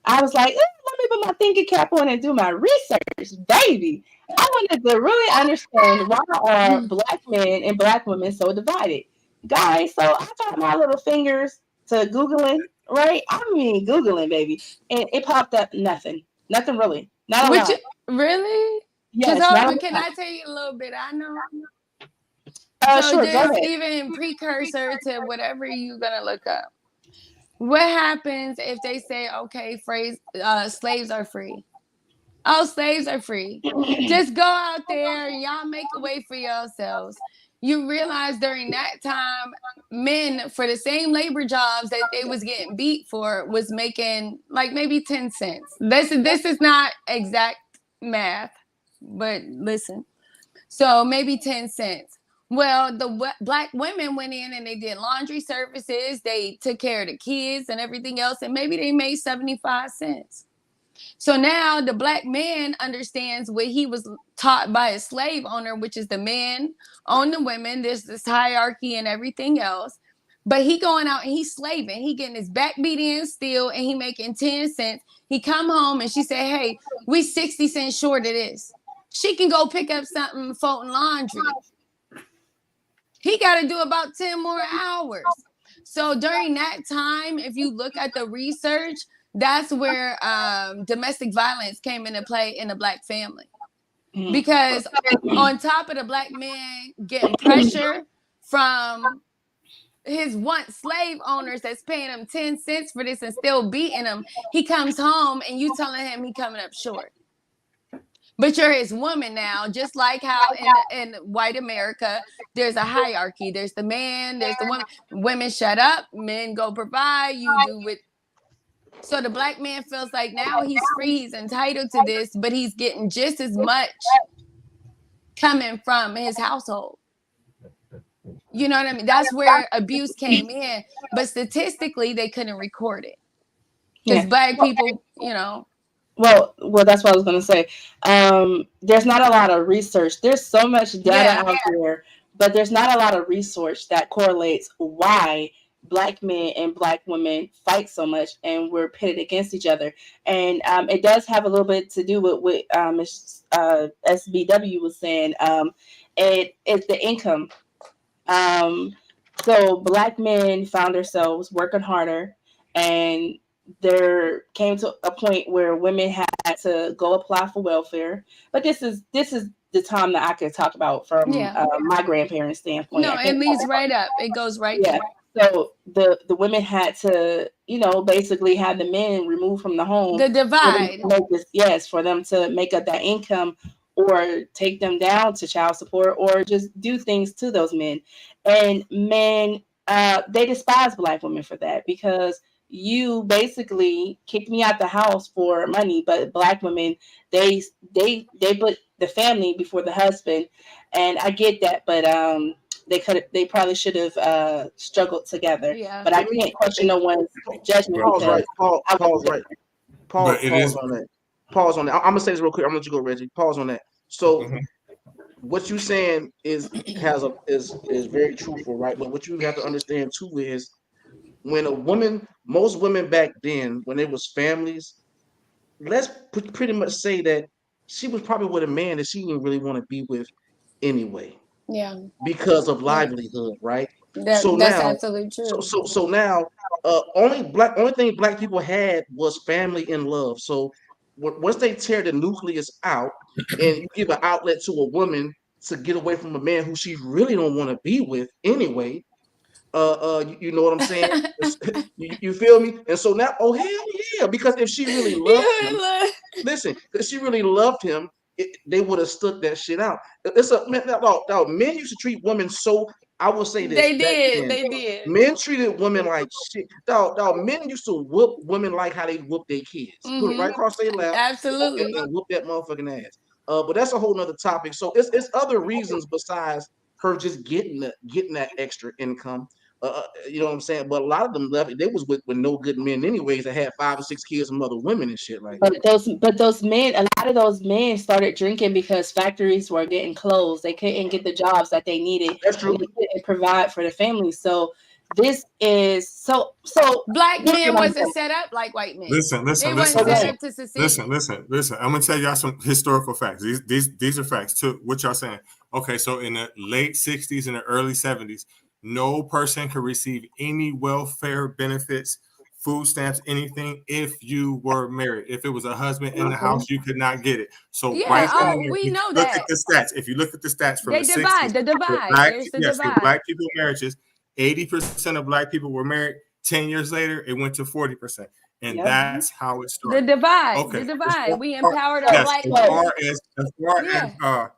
I was like, let me put my thinking cap on and do my research, baby. I wanted to really understand why are Black men and Black women so divided, guys. So I got my little fingers to Googling, right? I mean Googling, baby, and it popped up nothing really, not a lot. Really? Yes, can I tell you a little bit? I know. So sure, just even precursor to whatever you're gonna look up. What happens if they say, okay, slaves are free? Oh, slaves are free. Just go out there and y'all make a way for yourselves. You realize during that time, men for the same labor jobs that they was getting beat for was making like maybe 10 cents. This is not exact math, but listen. So maybe 10 cents. Well, the Black women went in and they did laundry services. They took care of the kids and everything else. And maybe they made 75 cents. So now the Black man understands what he was taught by a slave owner, which is the man own the women. There's this hierarchy and everything else. But he going out and he's slaving. He getting his back beat in still and he making 10 cents. He come home and she say, hey, we 60 cents short of this. She can go pick up something folding laundry. He got to do about 10 more hours. So during that time, if you look at the research, that's where domestic violence came into play in a Black family. Because on top of the Black man getting pressure from his once slave owners that's paying him 10 cents for this and still beating him, he comes home and you telling him he coming up short. But you're his woman now, just like how in white America, there's a hierarchy. There's the man, there's the woman. Women shut up, men go provide, you do with. So the Black man feels like now he's free, he's entitled to this, but he's getting just as much coming from his household. You know what I mean? That's where abuse came in. But statistically, they couldn't record it. Because Black people, you know. Well, that's what I was going to say. There's not a lot of research. There's so much data out there, but there's not a lot of research that correlates why Black men and Black women fight so much and we're pitted against each other. And it does have a little bit to do with what SBW was saying. It's the income. So Black men found themselves working harder, and there came to a point where women had to go apply for welfare. But this is the time that I could talk about from my grandparents' standpoint. No, it leads right up. It goes right yeah. there. So the women had to, basically have the men removed from the home. The divide. For them to make up that income or take them down to child support or just do things to those men. And men, they despise Black women for that because you basically kicked me out the house for money, but Black women, they put the family before the husband. And I get that, but they probably should have struggled together. Yeah. But I can't question no one's judgment. Pause right. Pause right. Pause is, on that. Pause on that. I'm gonna say this real quick. I'm gonna let you go, Reggie. Pause on that. So what you saying is very truthful, right? But what you have to understand too is when a woman, most women back then, when it was families, let's pretty much say that she was probably with a man that she didn't really want to be with anyway. Yeah. Because of livelihood, right? That's absolutely true. So now, only thing Black people had was family and love. So once they tear the nucleus out and you give an outlet to a woman to get away from a man who she really don't want to be with anyway, you know what I'm saying? you feel me? And so now, oh hell yeah, because if she really loved him, listen, if she really loved him, they would have stood that shit out. It's a man. Men used to treat women so. I will say this. They did. Men treated women like shit. Dog, men used to whoop women like how they whoop their kids. Put it right across their lap. Absolutely. And whoop that motherfucking ass. But that's a whole nother topic. So it's other reasons besides her just getting that extra income. You know what I'm saying? But a lot of them left. They was with no good men anyways. That had 5 or 6 kids from other women and shit like that. But those men, a lot of those men started drinking because factories were getting closed. They couldn't get the jobs that they needed. That's true. They couldn't provide for the family. So this is so. Black men wasn't set up like white men. Listen. They wasn't set up to succeed. Listen. I'm gonna tell y'all some historical facts. These are facts too. What y'all saying? Okay, so in the late 60s and the early 70s, no person could receive any welfare benefits, food stamps, anything if you were married. If it was a husband in the house, you could not get it. So we know look at the stats. If you look at the stats from the 60s, the divide. For Black people marriages, 80% of Black people were married. 10 years later, it went to 40%. And that's how it started. The divide. Okay. The divide. We empowered our Black women. As far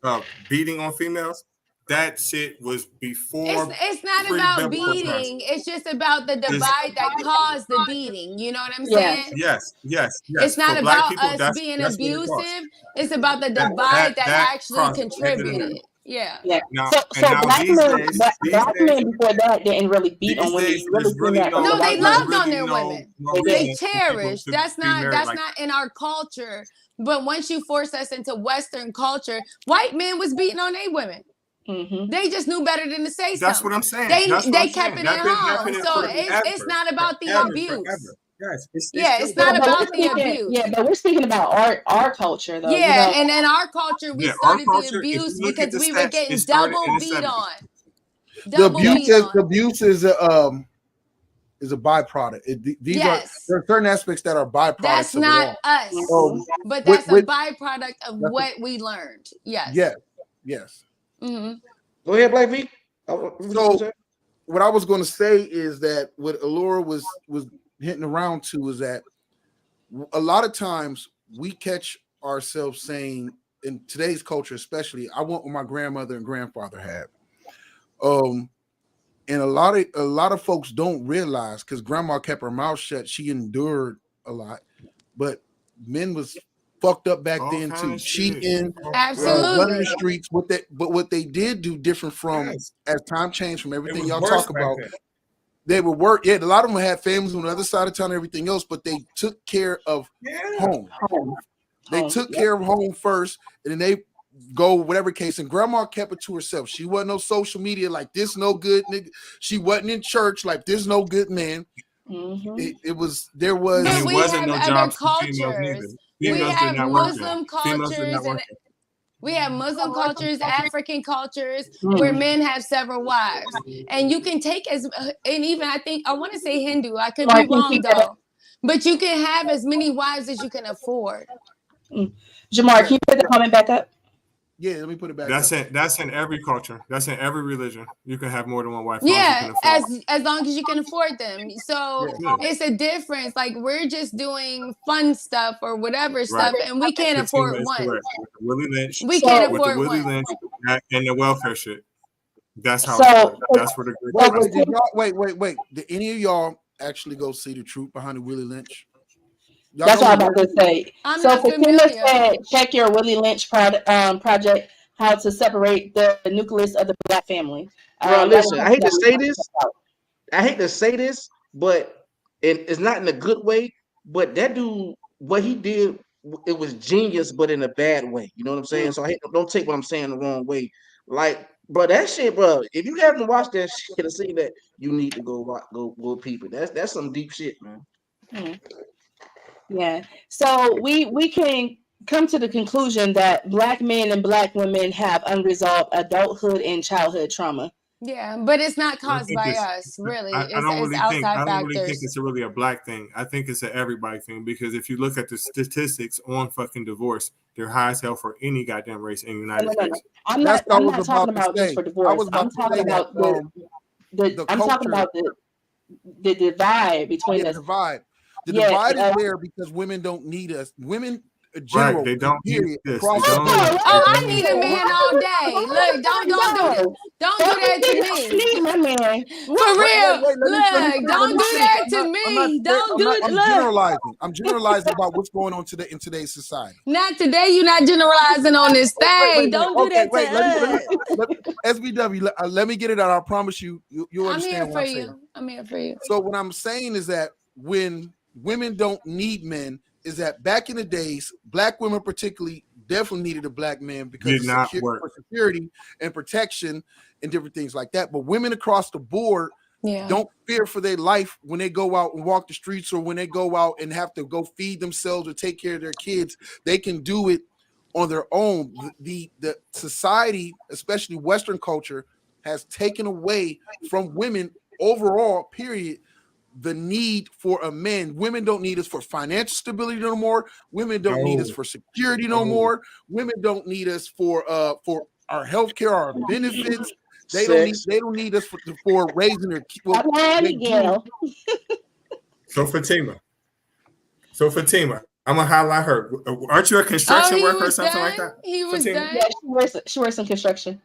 as beating on females, that shit was before. It's not about beating. It's just about the divide that caused the beating. You know what I'm saying? Yes. It's not about us being abusive. It's about the divide that actually contributed. Yeah. Now, so Black men before that didn't really beat on women. No, they loved on their women. They cherished. That's not in our culture. But once you force us into Western culture, white men was beating on their women. Mm-hmm. They just knew better than to say something. That's what I'm saying. They kept it in home. So it's not about the abuse. It's not about the abuse. Yeah, but we're speaking about our culture, though. Yeah, and in our culture, we started the abuse because we were getting double beat on. The abuse is a byproduct. There are certain aspects that are byproducts. That's not us, but that's a byproduct of what we learned. Yes. Mm-hmm. Go ahead, Black V. So, what I was going to say is that what Allura was hitting around to is that a lot of times we catch ourselves saying, in today's culture, especially, I want what my grandmother and grandfather had. And a lot of folks don't realize, because grandma kept her mouth shut, she endured a lot, but men was fucked up back then too, cheating, running the streets. But what they did do different from as time changed from everything y'all talk about. They would work. Yeah, a lot of them had families on the other side of town and everything else, but they took care of home. They took care of home first, and then they go whatever case. And grandma kept it to herself. She wasn't on social media like this no good nigga. She wasn't in church like this no good man. Mm-hmm. It wasn't no jobs for females neither. We have Muslim cultures We have Muslim cultures, African cultures, where men have several wives, and you can take and even I want to say Hindu. I could be wrong though, but you can have as many wives as you can afford. Jamar, can you put the comment back up? Yeah, let me put it back. That's in every culture. That's in every religion. You can have more than one wife. Yeah, as long as you can afford them. So it's a difference. Like we're just doing fun stuff or whatever stuff, and we can't afford one. Willie Lynch. We can't afford Willie one. Lynch and the welfare shit. That's how. That's where the wait. Did any of y'all actually go see the truth behind the Willie Lynch? That's what I'm about to say. I'm so not familiar. Said, check your Willie Lynch project, how to separate the nucleus of the Black family. Bro, listen, I hate to say this, but it's not in a good way. But that dude, what he did, it was genius, but in a bad way. You know what I'm saying? So don't take what I'm saying the wrong way. Like, bro, that shit, bro. If you haven't watched that shit and seen that, you need to go peep it. That's some deep shit, man. Yeah. So we can come to the conclusion that Black men and Black women have unresolved adulthood and childhood trauma. Yeah, but it's not caused by us, really. I don't really think factors. it's really a Black thing. I think it's an everybody thing because if you look at the statistics on fucking divorce, they're high as hell for any goddamn race in the United States. I'm not talking about just for divorce. I'm talking about the divide between us. The divide is there because women don't need us. Women, general, right? They don't need this. I need a man all day. Look, don't do that to me. My man, for real. Look, don't do that to me. I'm generalizing about what's going on today in today's society. Not today. You're not generalizing on this thing. Don't do that to us. SBW, let me get it out. I promise you, you'll understand what I'm saying. I'm here for you. So what I'm saying is that when women don't need men, is that back in the days, Black women particularly definitely needed a Black man because for security and protection and different things like that. But women across the board don't fear for their life when they go out and walk the streets or when they go out and have to go feed themselves or take care of their kids. They can do it on their own. The society, especially Western culture, has taken away from women overall, period, the need for a man. Women don't need us for financial stability no more. Women don't need us for security no more. Women don't need us for our health care, our benefits. They don't need us for raising their kids. So Fatima, I'm gonna highlight her. Aren't you a construction worker or something like that? He was done. Yeah, she works in construction.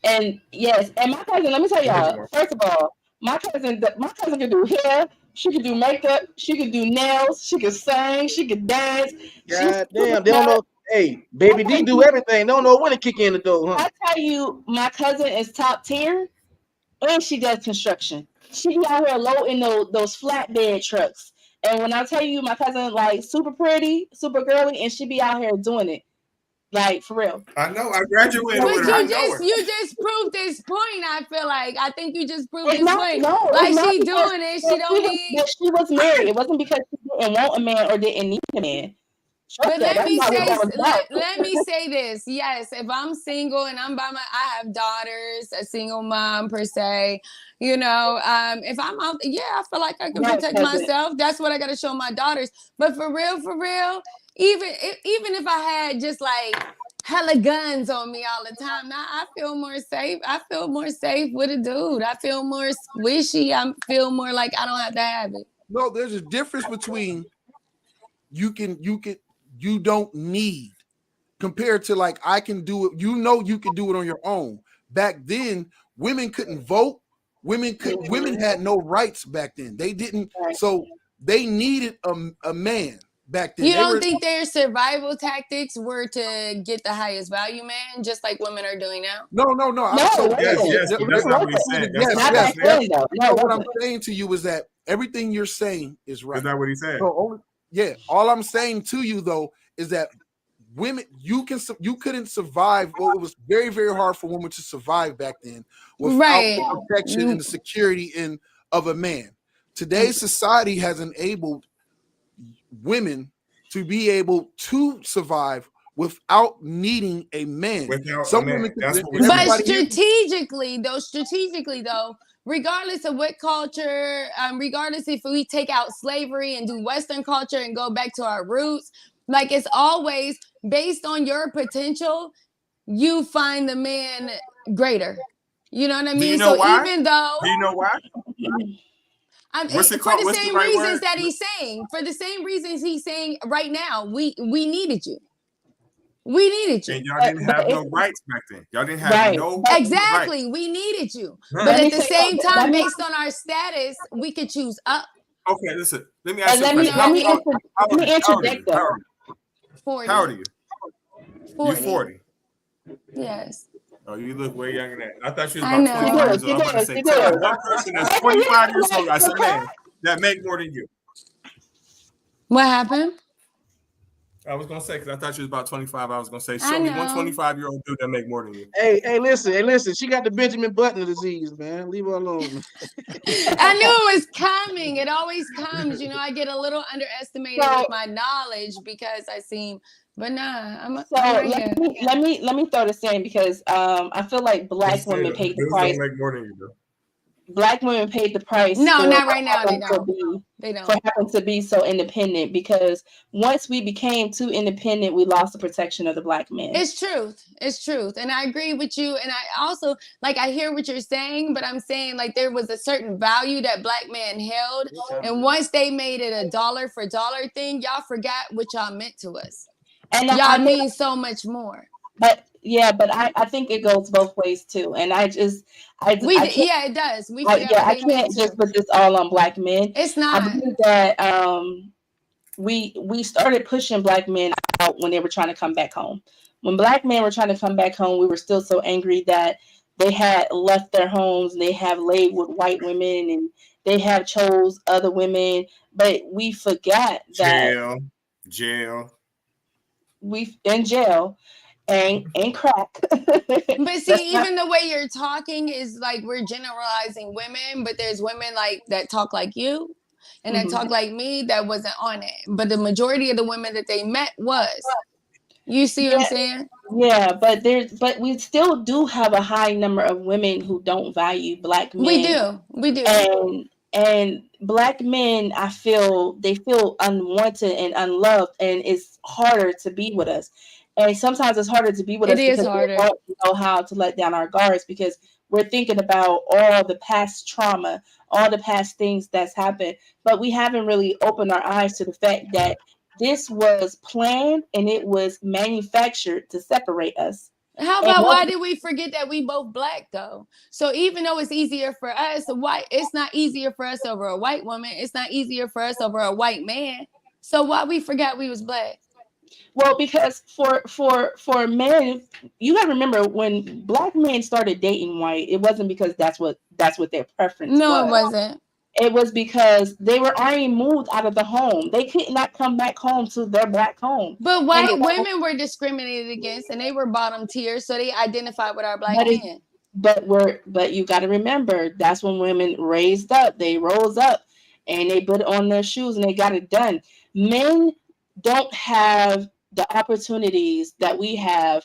And yes, and my cousin, let me tell y'all, first of all, my cousin could do hair, she could do makeup, she could do nails, she could sing, she could dance. God damn, they don't know. Hey, baby D do everything. They don't know when to kick in the door, huh? I tell you, my cousin is top tier, and she does construction. She be out here loading those flatbed trucks. And when I tell you, my cousin like super pretty, super girly, and she be out here doing it. Like for real. I know. I graduated with her. You just proved this point. I feel like I think you just proved this point. Like she doing it. She don't need. She was married. It wasn't because she didn't want a man or didn't need a man. But let me say this. Yes, if I'm single and I have daughters, a single mom per se. You know, if I'm out, I feel like I can protect myself. That's what I got to show my daughters. But for real. Even if I had just like hella guns on me all the time, now I feel more safe. I feel more safe with a dude. I feel more squishy. I feel more like I don't have to have it. No, there's a difference between you don't need compared to like I can do it. You can do it on your own. Back then, women couldn't vote. Women had no rights back then. They didn't. So they needed a man. Back then, you don't think their survival tactics were to get the highest value man, just like women are doing now? No. Yes. That's not what he's saying. What I'm saying to you is that everything you're saying is right. Is that what he said? So, all I'm saying to you though is that women, you couldn't survive. Well, it was very, very hard for women to survive back then without the protection and the security of a man. Today's society has enabled women to be able to survive without needing a man. Some women, but strategically though, regardless of what culture, regardless if we take out slavery and do Western culture and go back to our roots, like it's always based on your potential, you find the man greater. You know what I mean? You know so why? Even though, do you know why? For the same reasons that he's saying, for the same reasons he's saying right now, we needed you. We needed you. And y'all didn't have no rights back then. Y'all didn't have no exactly. Rights. We needed you, but at the same time, based on our status, we could choose up. Okay, listen. Let me ask you a question. Let me interject though. 40. How old are you? 40. You 40. Yes. Oh, you look way younger than that. I thought you was about 25 years old. I'm about to say, one person that's 25 years old, I said, man, that make more than you. What happened? I was gonna say, because I thought you was about 25. I was gonna say, show me one 25-year-old dude that make more than you. Hey, listen. She got the Benjamin Button disease, man. Leave her alone. I knew it was coming. It always comes. You know, I get a little underestimated with my knowledge because I seem, but nah. Let me throw this in because I feel like black women paid the price. Don't make more than you do. Black women paid the price. No, not right now. They don't. For having to be so independent, because once we became too independent, we lost the protection of the black man. It's truth. And I agree with you. And I also, like, I hear what you're saying, but I'm saying, like, there was a certain value that black man held. And once they made it a dollar for dollar thing, y'all forgot what y'all meant to us. And y'all mean so much more. But I think it goes both ways too. And it does. I can't just put this all on black men. It's not. I believe that we started pushing black men out when they were trying to come back home. When black men were trying to come back home, we were still so angry that they had left their homes and they have laid with white women and they have chose other women. But we forgot that jail. We in jail. And crack. But see, even the way you're talking is like we're generalizing women, but there's women like that talk like you and that talk like me that wasn't on it. But the majority of the women that they met was. You see what I'm saying? Yeah, but we still do have a high number of women who don't value black men. We do. And black men, I feel they feel unwanted and unloved, and it's harder to be with us. And sometimes it's harder to be with us because we don't know how to let down our guards because we're thinking about all the past trauma, all the past things that's happened, but we haven't really opened our eyes to the fact that this was planned and it was manufactured to separate us. How about why did we forget that we both black though? So even though it's easier for us, it's not easier for us over a white woman. It's not easier for us over a white man. So why we forgot we was black? Well, because for men, you got to remember when black men started dating white, it wasn't because that's what their preference was. No, it wasn't. It was because they were already moved out of the home. They could not come back home to their black home. But white women were discriminated against and they were bottom tier, so they identified with our black men. But you got to remember, that's when women raised up. They rose up and they put on their shoes and they got it done. Men don't have the opportunities that we have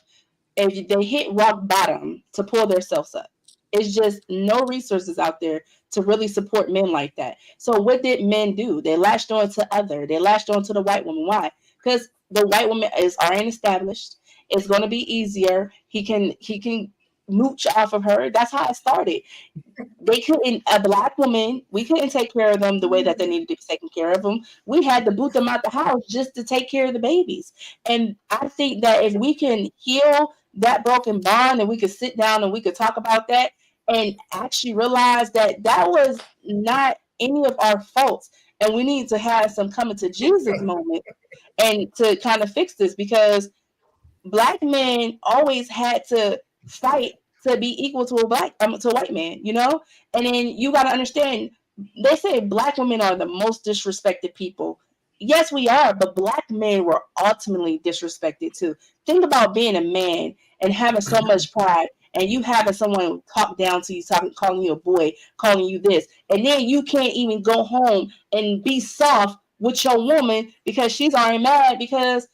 if they hit rock bottom to pull themselves up. It's just no resources out there to really support men like that. So what did men do? They latched on to They latched on to the white woman. Why? Because the white woman is already established. It's going to be easier. He can mooch off of her. That's how it started. A black woman, we couldn't take care of them the way that they needed to be taken care of them. We had to boot them out the house just to take care of the babies. And I think that if we can heal that broken bond and we could sit down and we could talk about that and actually realize that was not any of our faults. And we need to have some coming to Jesus moment and to kind of fix this, because black men always had to fight to be equal to a white man, you know? And then you got to understand, they say black women are the most disrespected people. Yes, we are, but black men were ultimately disrespected too. Think about being a man and having so much pride, and you having someone talk down to you, calling you a boy, calling you this, and then you can't even go home and be soft with your woman because she's already mad because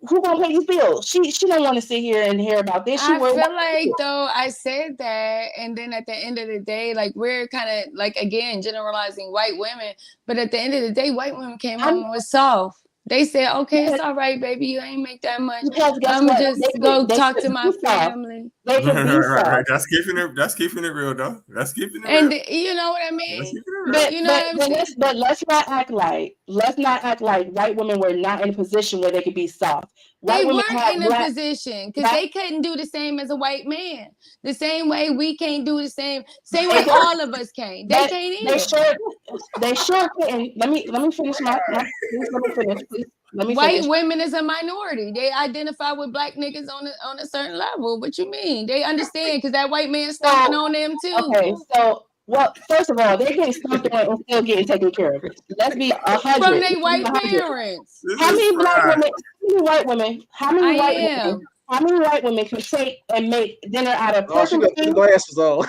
who gonna pay these bills? She don't want to sit here and hear about this. She I worried feel about like though I said that, and then at the end of the day, like we're kind of like again generalizing white women, but at the end of the day, white women came home and was soft. They said, "Okay, it's all right, baby. You ain't make that much. because guess I'm what? just go talk to could my be soft. family." They could be soft. Right. That's keeping it real, though. That's keeping it And real. you know what I That's mean? keeping it real. You know what I'm saying? But let's not act like white women were not in a position where they could be soft. They White women weren't have in a position because they couldn't do the same as a white man. The same way we can't do the same way all of us can't. They can't either. They sure couldn't. Let me finish my please let me finish. Please let me White finish. women is a minority. They identify with black niggas on a certain level. What you mean? They understand because that white man stomping on them too. Okay, so well, first of all, they're getting stomped on and still getting taken care of. Let's be 100 from their white parents. How many black women? How many white women? How many white women? How many white women can take and make dinner out of pork and beans? Glasses on.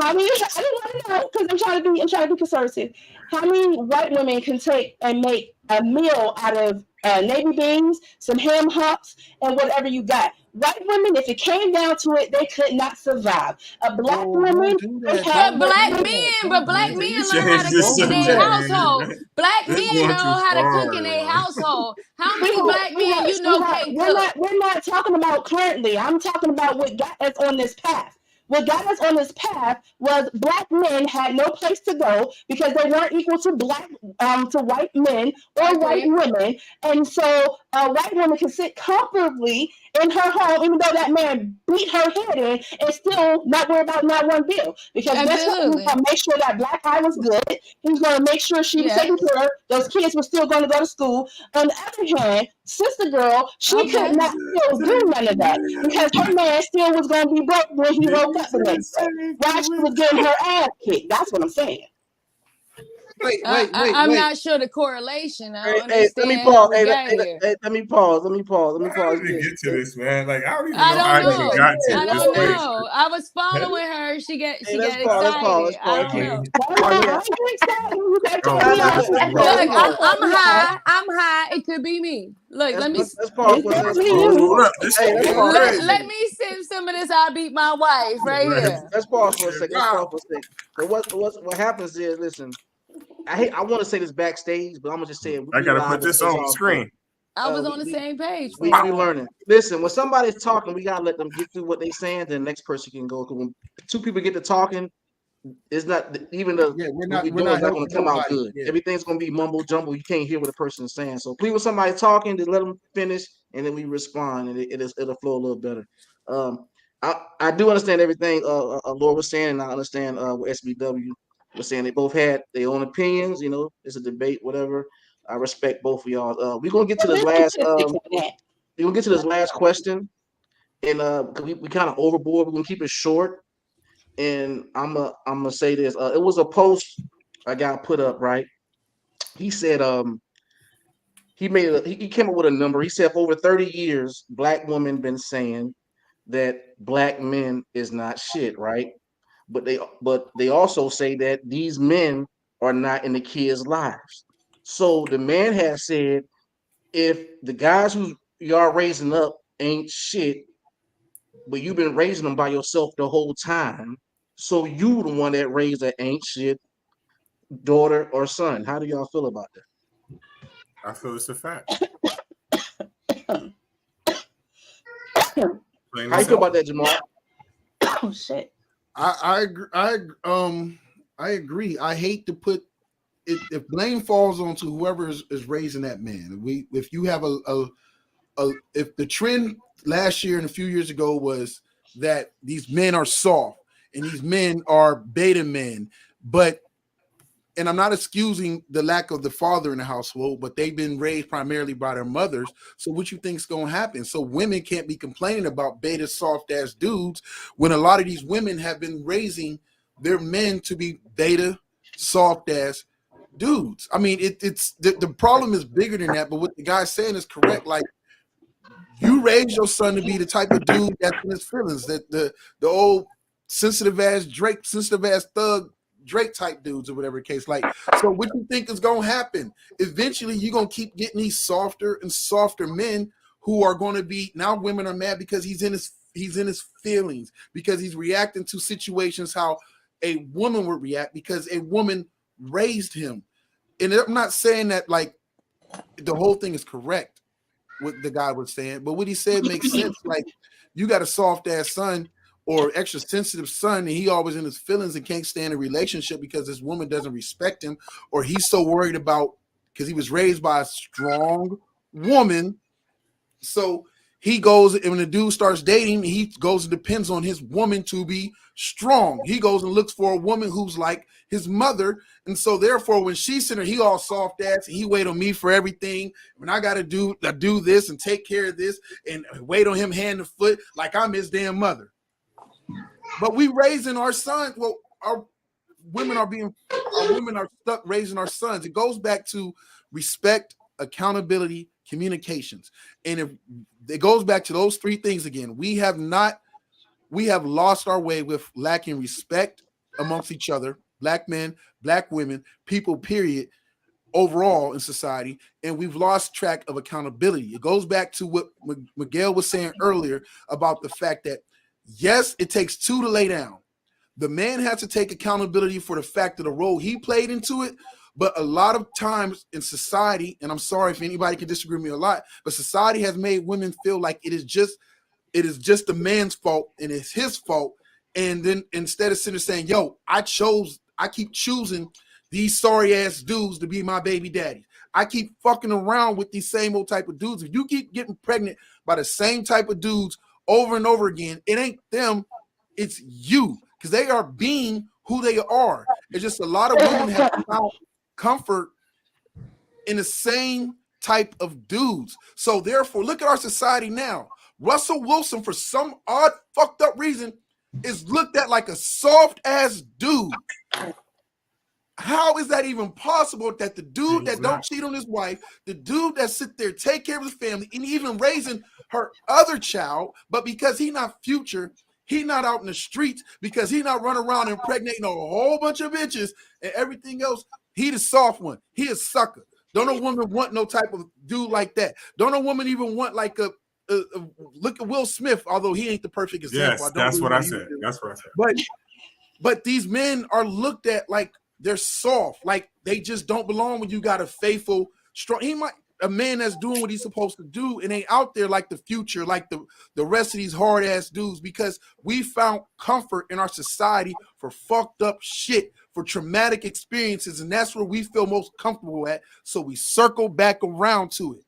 How many? I didn't want to know because I'm trying to be conservative. How many white women can take and make a meal out of navy beans, some ham hocks, and whatever you got? White women, if it came down to it, they could not survive. A black woman, but black men learn how to cook in their household. Black men know how to cook in their household. How many black men you know can't cook? We're not talking about currently. I'm talking about what got us on this path. What got us on this path was black men had no place to go because they weren't equal to white men or white women, and so a white woman can sit comfortably in her home, even though that man beat her head in, and still not worry about not one bill. Because that's what he was going to make sure that black eye was good. He was going to make sure she was taken care of. Those kids were still going to go to school. On the other hand, sister girl, she could not still do none of that because her man still was going to be broke when he woke up the next day while she was getting her ass kicked. That's what I'm saying. Wait. I'm not sure the correlation. I don't Hey, let me understand pause. how we got here. Let me pause. Let me How did we get to this, man? Like, I don't even know I how I don't even know. got to I this don't place. know. I was following her. She got excited. Let's pause. I don't know. Look, I'm high. I'm high. It could be me. Look, let me. Let's pause. Let me sip some of this. I'll beat my wife right here. Let's pause for a second. So what happens is, listen, I want to say this backstage, but I'm gonna just say it. I gotta put this on the screen. I was on the same page. We learning. Listen, when somebody's talking, we gotta let them get through what they saying. Then the next person can go. Because when two people get to talking, it's not even the we're not going to come out good. Yeah. Everything's going to be mumble jumble. You can't hear what the person's saying. So please, when somebody's talking, just let them finish, and then we respond, and it'll flow a little better. I do understand everything Laura was saying, and I understand what SBW was saying. They both had their own opinions. You know, it's a debate, whatever. I respect both of y'all. We're gonna get to this last. We're gonna get to this last question, and because we kind of overboard, we're gonna keep it short. And I'm gonna say this. It was a post a guy put up, right? He said he came up with a number. He said for over 30 years, black women been saying that black men is not shit, right? But they also say that these men are not in the kids' lives. So the man has said, if the guys who y'all raising up ain't shit, but you've been raising them by yourself the whole time, so you the one that raised that ain't shit daughter or son. How do y'all feel about that? I feel it's a fact. How you feel about that, Jamal? Oh shit. I agree. I hate to put it, if blame falls onto whoever is raising that man. If you have if the trend last year and a few years ago was that these men are soft and these men are beta men, and I'm not excusing the lack of the father in the household, but they've been raised primarily by their mothers. So what you think's going to happen? So women can't be complaining about beta soft ass dudes when a lot of these women have been raising their men to be beta soft ass dudes. I mean, it's the problem is bigger than that. But what the guy's saying is correct. Like, you raise your son to be the type of dude that's in his feelings, that the old sensitive ass Drake, sensitive ass thug Drake type dudes or whatever the case. Like, so what you think is gonna happen? Eventually, you're gonna keep getting these softer and softer men who are going to be now. Women are mad because he's in his feelings, because he's reacting to situations how a woman would react because a woman raised him. And I'm not saying that like the whole thing is correct, what the guy was saying, but what he said makes sense. Like, you got a soft ass son or extra sensitive son, and he always in his feelings and can't stand a relationship because this woman doesn't respect him, or he's so worried about because he was raised by a strong woman. So he goes, and when the dude starts dating, he goes and depends on his woman to be strong. He goes and looks for a woman who's like his mother. And so therefore, when she's sitting there, he all soft ass and he wait on me for everything. When I got to do this and take care of this and wait on him hand and foot like I'm his damn mother. But we raising our sons. Well, our women are stuck raising our sons. It goes back to respect, accountability, communications. And if it goes back to those three things again, we have lost our way with lacking respect amongst each other, black men, black women, people, period, overall in society. And we've lost track of accountability. It goes back to what Miguel was saying earlier about the fact that, yes, it takes two to lay down. The man has to take accountability for the fact of the role he played into it. But a lot of times in society, and I'm sorry if anybody can disagree with me a lot, but society has made women feel like it is just the man's fault and it's his fault. And then instead of sitting there saying, yo, I keep choosing these sorry ass dudes to be my baby daddy. I keep fucking around with these same old type of dudes. If you keep getting pregnant by the same type of dudes over and over again, it ain't them, it's you, because they are being who they are. It's just a lot of women have found comfort in the same type of dudes. So therefore, look at our society now. Russell Wilson, for some odd fucked up reason, is looked at like a soft ass dude. How is that even possible that the dude that don't cheat on his wife, the dude that sit there, take care of his family, and even raising her other child, but because he not Future, he not out in the streets, because he not running around impregnating a whole bunch of bitches and everything else, he the soft one. He a sucker. Don't a woman want no type of dude like that. Don't a woman even want like a look at Will Smith, although he ain't the perfect example. Yes, that's what I said. That's what I said. But these men are looked at like they're soft, like they just don't belong when you got a faithful, strong. A man that's doing what he's supposed to do and ain't out there like the Future, like the rest of these hard ass dudes, because we found comfort in our society for fucked up shit, for traumatic experiences, and that's where we feel most comfortable at. So we circle back around to it.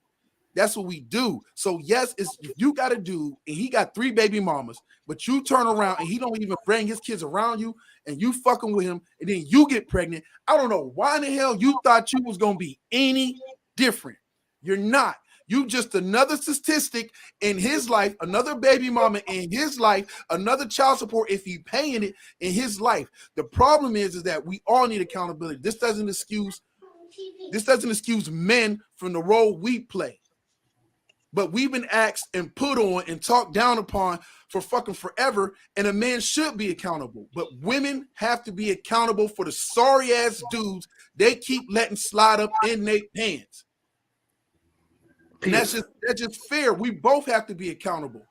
That's what we do. So yes, if you got a dude and he got 3 baby mamas, but you turn around and he don't even bring his kids around you, and you fucking with him, and then you get pregnant. I don't know why in the hell you thought you was gonna be any different. You're not. You just another statistic in his life, another baby mama in his life, another child support if he paying it in his life. The problem is that we all need accountability. This doesn't excuse men from the role we play. But we've been asked and put on and talked down upon for fucking forever, and a man should be accountable. But women have to be accountable for the sorry ass dudes they keep letting slide up in their pants. And that's just fair. We both have to be accountable.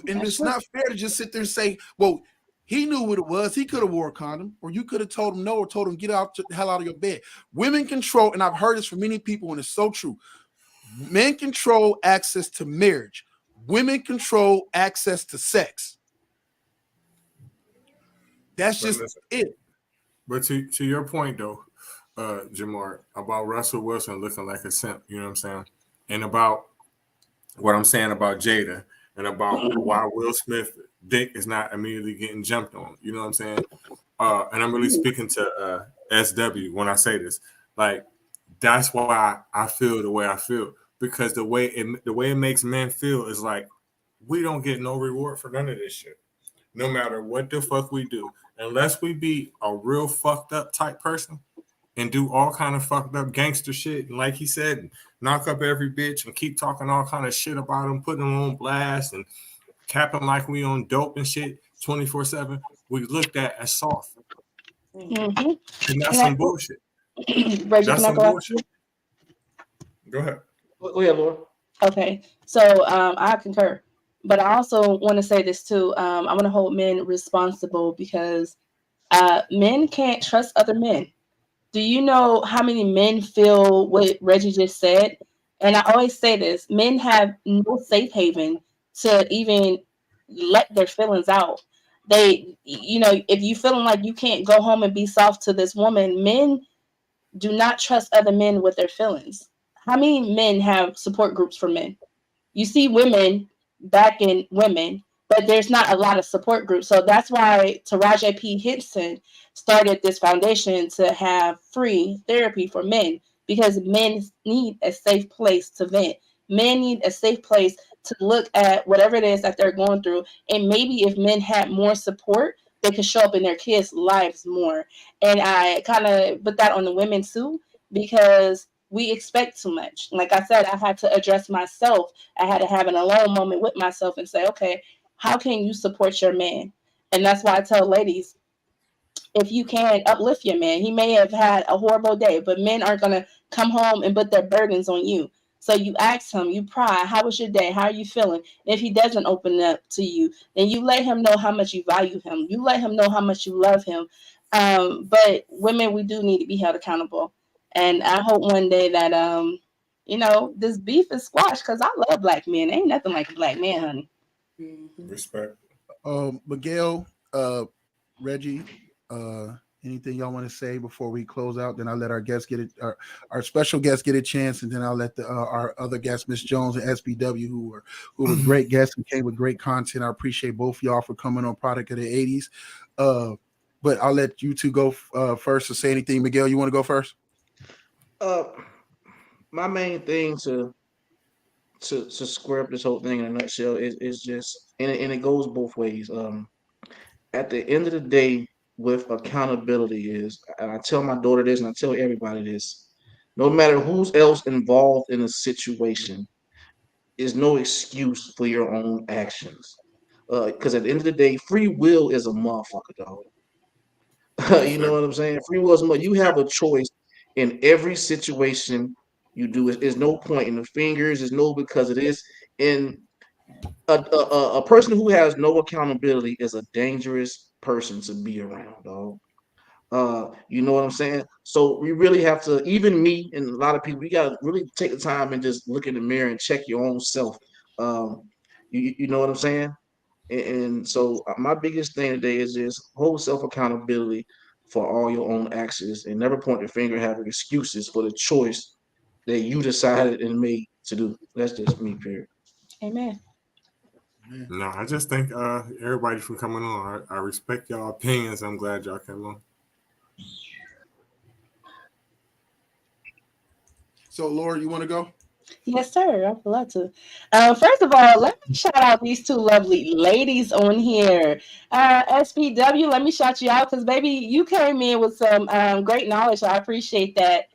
And it's not fair to just sit there and say, well, he knew what it was. He could have wore a condom, or you could have told him no, or told him get out the hell out of your bed. Women control, and I've heard this from many people, and it's so true. Men control access to marriage. Women control access to sex. That's just it. But to your point, though, Jamar, about Russell Wilson looking like a simp, you know what I'm saying? And about what I'm saying about Jada, and about why Will Smith dick is not immediately getting jumped on, you know what I'm saying? And I'm really speaking to SW when I say this. Like, that's why I feel the way I feel, because the way it makes men feel is like we don't get no reward for none of this shit, no matter what the fuck we do, unless we be a real fucked up type person and do all kind of fucked up gangster shit, and like he said, knock up every bitch and keep talking all kind of shit about them, putting them on blast and capping like we on dope and shit 24/7. We looked at as soft, and that's some bullshit. Reggie, That's some bullshit. Go ahead. Go ahead, Laura. Okay, so I concur, but I also want to say this too. I want to hold men responsible because men can't trust other men. Do you know how many men feel what Reggie just said? And I always say this: men have no safe haven to even let their feelings out. They, if you feeling like you can't go home and be soft to this woman, men do not trust other men with their feelings. How many men have support groups for men? You see women backing women, but there's not a lot of support groups. So that's why Taraji P. Henson started this foundation to have free therapy for men because men need a safe place to vent. Men need a safe place to look at whatever it is that they're going through. And maybe if men had more support, they could show up in their kids' lives more. And I kind of put that on the women too, because we expect too much. Like I said, I had to address myself. I had to have an alone moment with myself and say, okay, how can you support your man? And that's why I tell ladies, if you can uplift your man, he may have had a horrible day, but men aren't going to come home and put their burdens on you. So you ask him, you pry, how was your day? How are you feeling? And if he doesn't open up to you, then you let him know how much you value him. You let him know how much you love him. But women, we do need to be held accountable. And I hope one day that, this beef is squashed because I love black men. Ain't nothing like a black man, honey. Respect. Miguel, Reggie, anything y'all want to say before we close out? Then I'll let our guests get it, our special guests get a chance, and then I'll let our other guests, Miss Jones and SBW, who were great guests and came with great content. I appreciate both y'all for coming on Product of the 80s. But I'll let you two go first to say anything. Miguel, you want to go first? My main thing to square up this whole thing in a nutshell is just, and it goes both ways. At the end of the day, with accountability is, and I tell my daughter this, and I tell everybody this: no matter who's else involved in a situation, is no excuse for your own actions. Because at the end of the day, free will is a motherfucker, dog. You know what I'm saying? Free will is you have a choice in every situation you do. There's no point in the fingers. There's no because it is. And a person who has no accountability is a dangerous person to be around, dog. You know what I'm saying? So we really have to, even me and a lot of people, we gotta really take the time and just look in the mirror and check your own self. Um, you know what I'm saying? And so my biggest thing today is just hold self accountability for all your own actions and never point the finger having excuses for the choice that you decided and made to do. That's just me, period. Amen. No, I just thank everybody for coming on. I respect y'all opinions. I'm glad y'all came on. So, Laura, you want to go? Yes, sir. I would love to. First of all, let me shout out these two lovely ladies on here. SPW, let me shout you out because, baby, you came in with some great knowledge. So I appreciate that.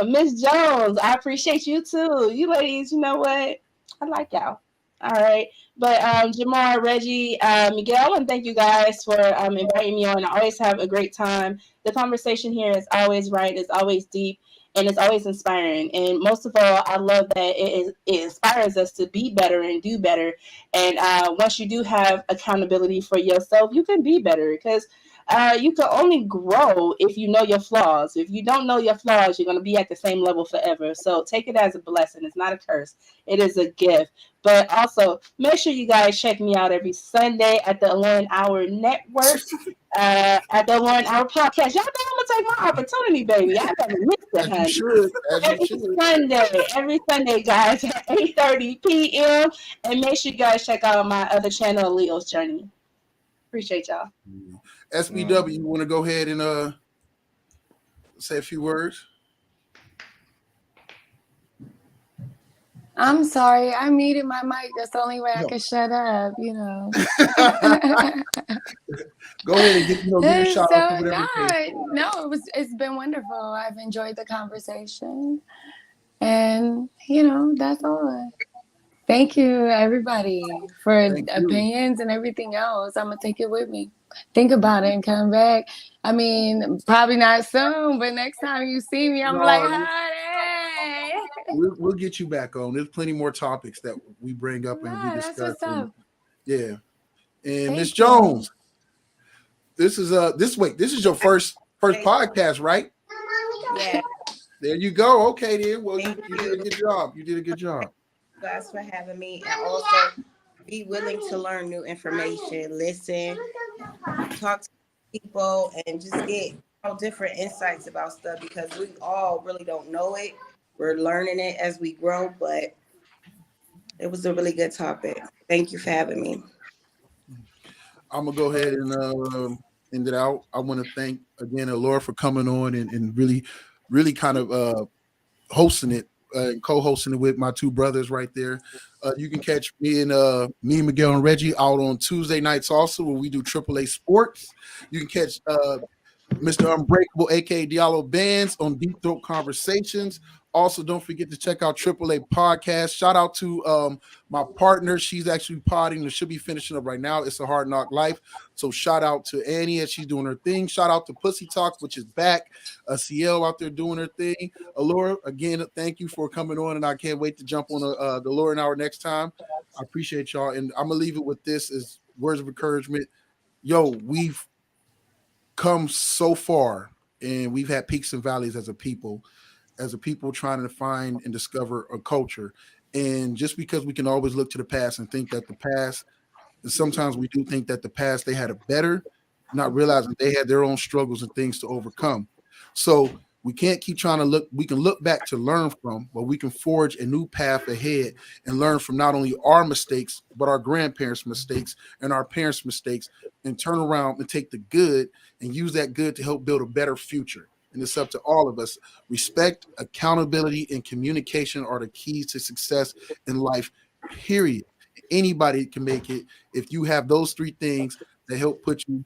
Miss Jones, I appreciate you too. You ladies, you know what? I like y'all. All right. But Jamar, Reggie, Miguel, I want to thank you guys for inviting me on. I always have a great time. The conversation here is always right, it's always deep, and it's always inspiring. And most of all, I love that it inspires us to be better and do better. And once you do have accountability for yourself, you can be better because you can only grow if you know your flaws. If you don't know your flaws, you're going to be at the same level forever. So take it as a blessing. It's not a curse. It is a gift. But also, make sure you guys check me out every Sunday at the Alone Hour Network, at the Alone Hour Podcast. Y'all know I'm going to take my opportunity, baby. I never missed it, honey. Every Sunday, guys, at 8:30 p.m. And make sure you guys check out my other channel, Leo's Journey. Appreciate y'all. SBW, you want to go ahead and say a few words? I'm sorry, I muted my mic. That's the only way I can shut up, you know. Go ahead and get your shout out. It's been wonderful. I've enjoyed the conversation. And, you know, that's all. Thank you, everybody, for opinions and everything else. I'm going to take it with me. Think about it and come back. I mean, probably not soon, but next time you see me, I'm like, honey. we'll get you back on. There's plenty more topics that we bring up and we That's discuss. what's up. Yeah. And Miss Thank you. Jones, this is your first podcast, right? Yeah. There you go. Okay, then. Well, you did a good job. You did a good job. Thanks for having me, and also be willing to learn new information, listen, talk to people, and just get different insights about stuff, because we all really don't know it. We're learning it as we grow, but it was a really good topic. Thank you for having me. I'm gonna go ahead and end it out. I want to thank again Laura for coming on and really kind of hosting it and co-hosting it with my two brothers right there. You can catch me and Miguel and Reggie out on Tuesday nights also, where we do AAA sports. You can catch Mr. Unbreakable, aka Diallo Bands, on Deep Throat Conversations. Also, don't forget to check out AAA Podcast. Shout out to my partner. She's actually podding and should be finishing up right now. It's a Hard Knock Life. So shout out to Annie as she's doing her thing. Shout out to Pussy Talk, which is back. CL out there doing her thing. Allura, again, thank you for coming on, and I can't wait to jump on the Allura Hour next time. I appreciate y'all, and I'm gonna leave it with this as words of encouragement. Yo, we've come so far, and we've had peaks and valleys as a people trying to find and discover a culture. And just because we can always look to the past and think that the past, and sometimes we do think that the past they had it better, not realizing they had their own struggles and things to overcome. So we can't keep trying to look. We can look back to learn from, but we can forge a new path ahead and learn from not only our mistakes, but our grandparents' mistakes and our parents' mistakes, and turn around and take the good and use that good to help build a better future. And it's up to all of us. Respect, accountability, and communication are the keys to success in life, period. Anybody can make it if you have those three things that help keep you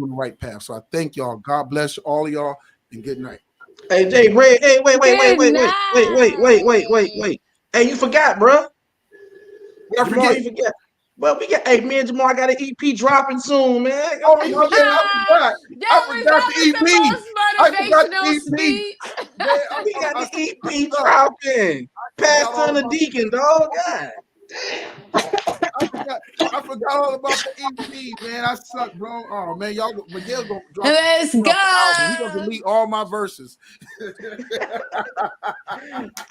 on the right path. So I thank y'all. God bless all of y'all, and good night. Hey, Jay, Ray, hey, wait. Hey, you forgot, bro. Jamal, you forgot. Well, me and Jamal got an EP dropping soon, man. I forgot the EP. I forgot the EP. We got the EP dropping. Pastor and the Deacon, dog. God. I forgot all about the EP, man. I suck, bro. Oh man, Miguel's gonna drop. Let's go. He's gonna delete all my verses. All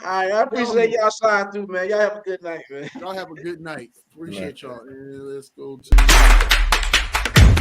right, I appreciate y'all sliding through, man. Y'all have a good night, man. Y'all have a good night. Appreciate y'all. And let's go to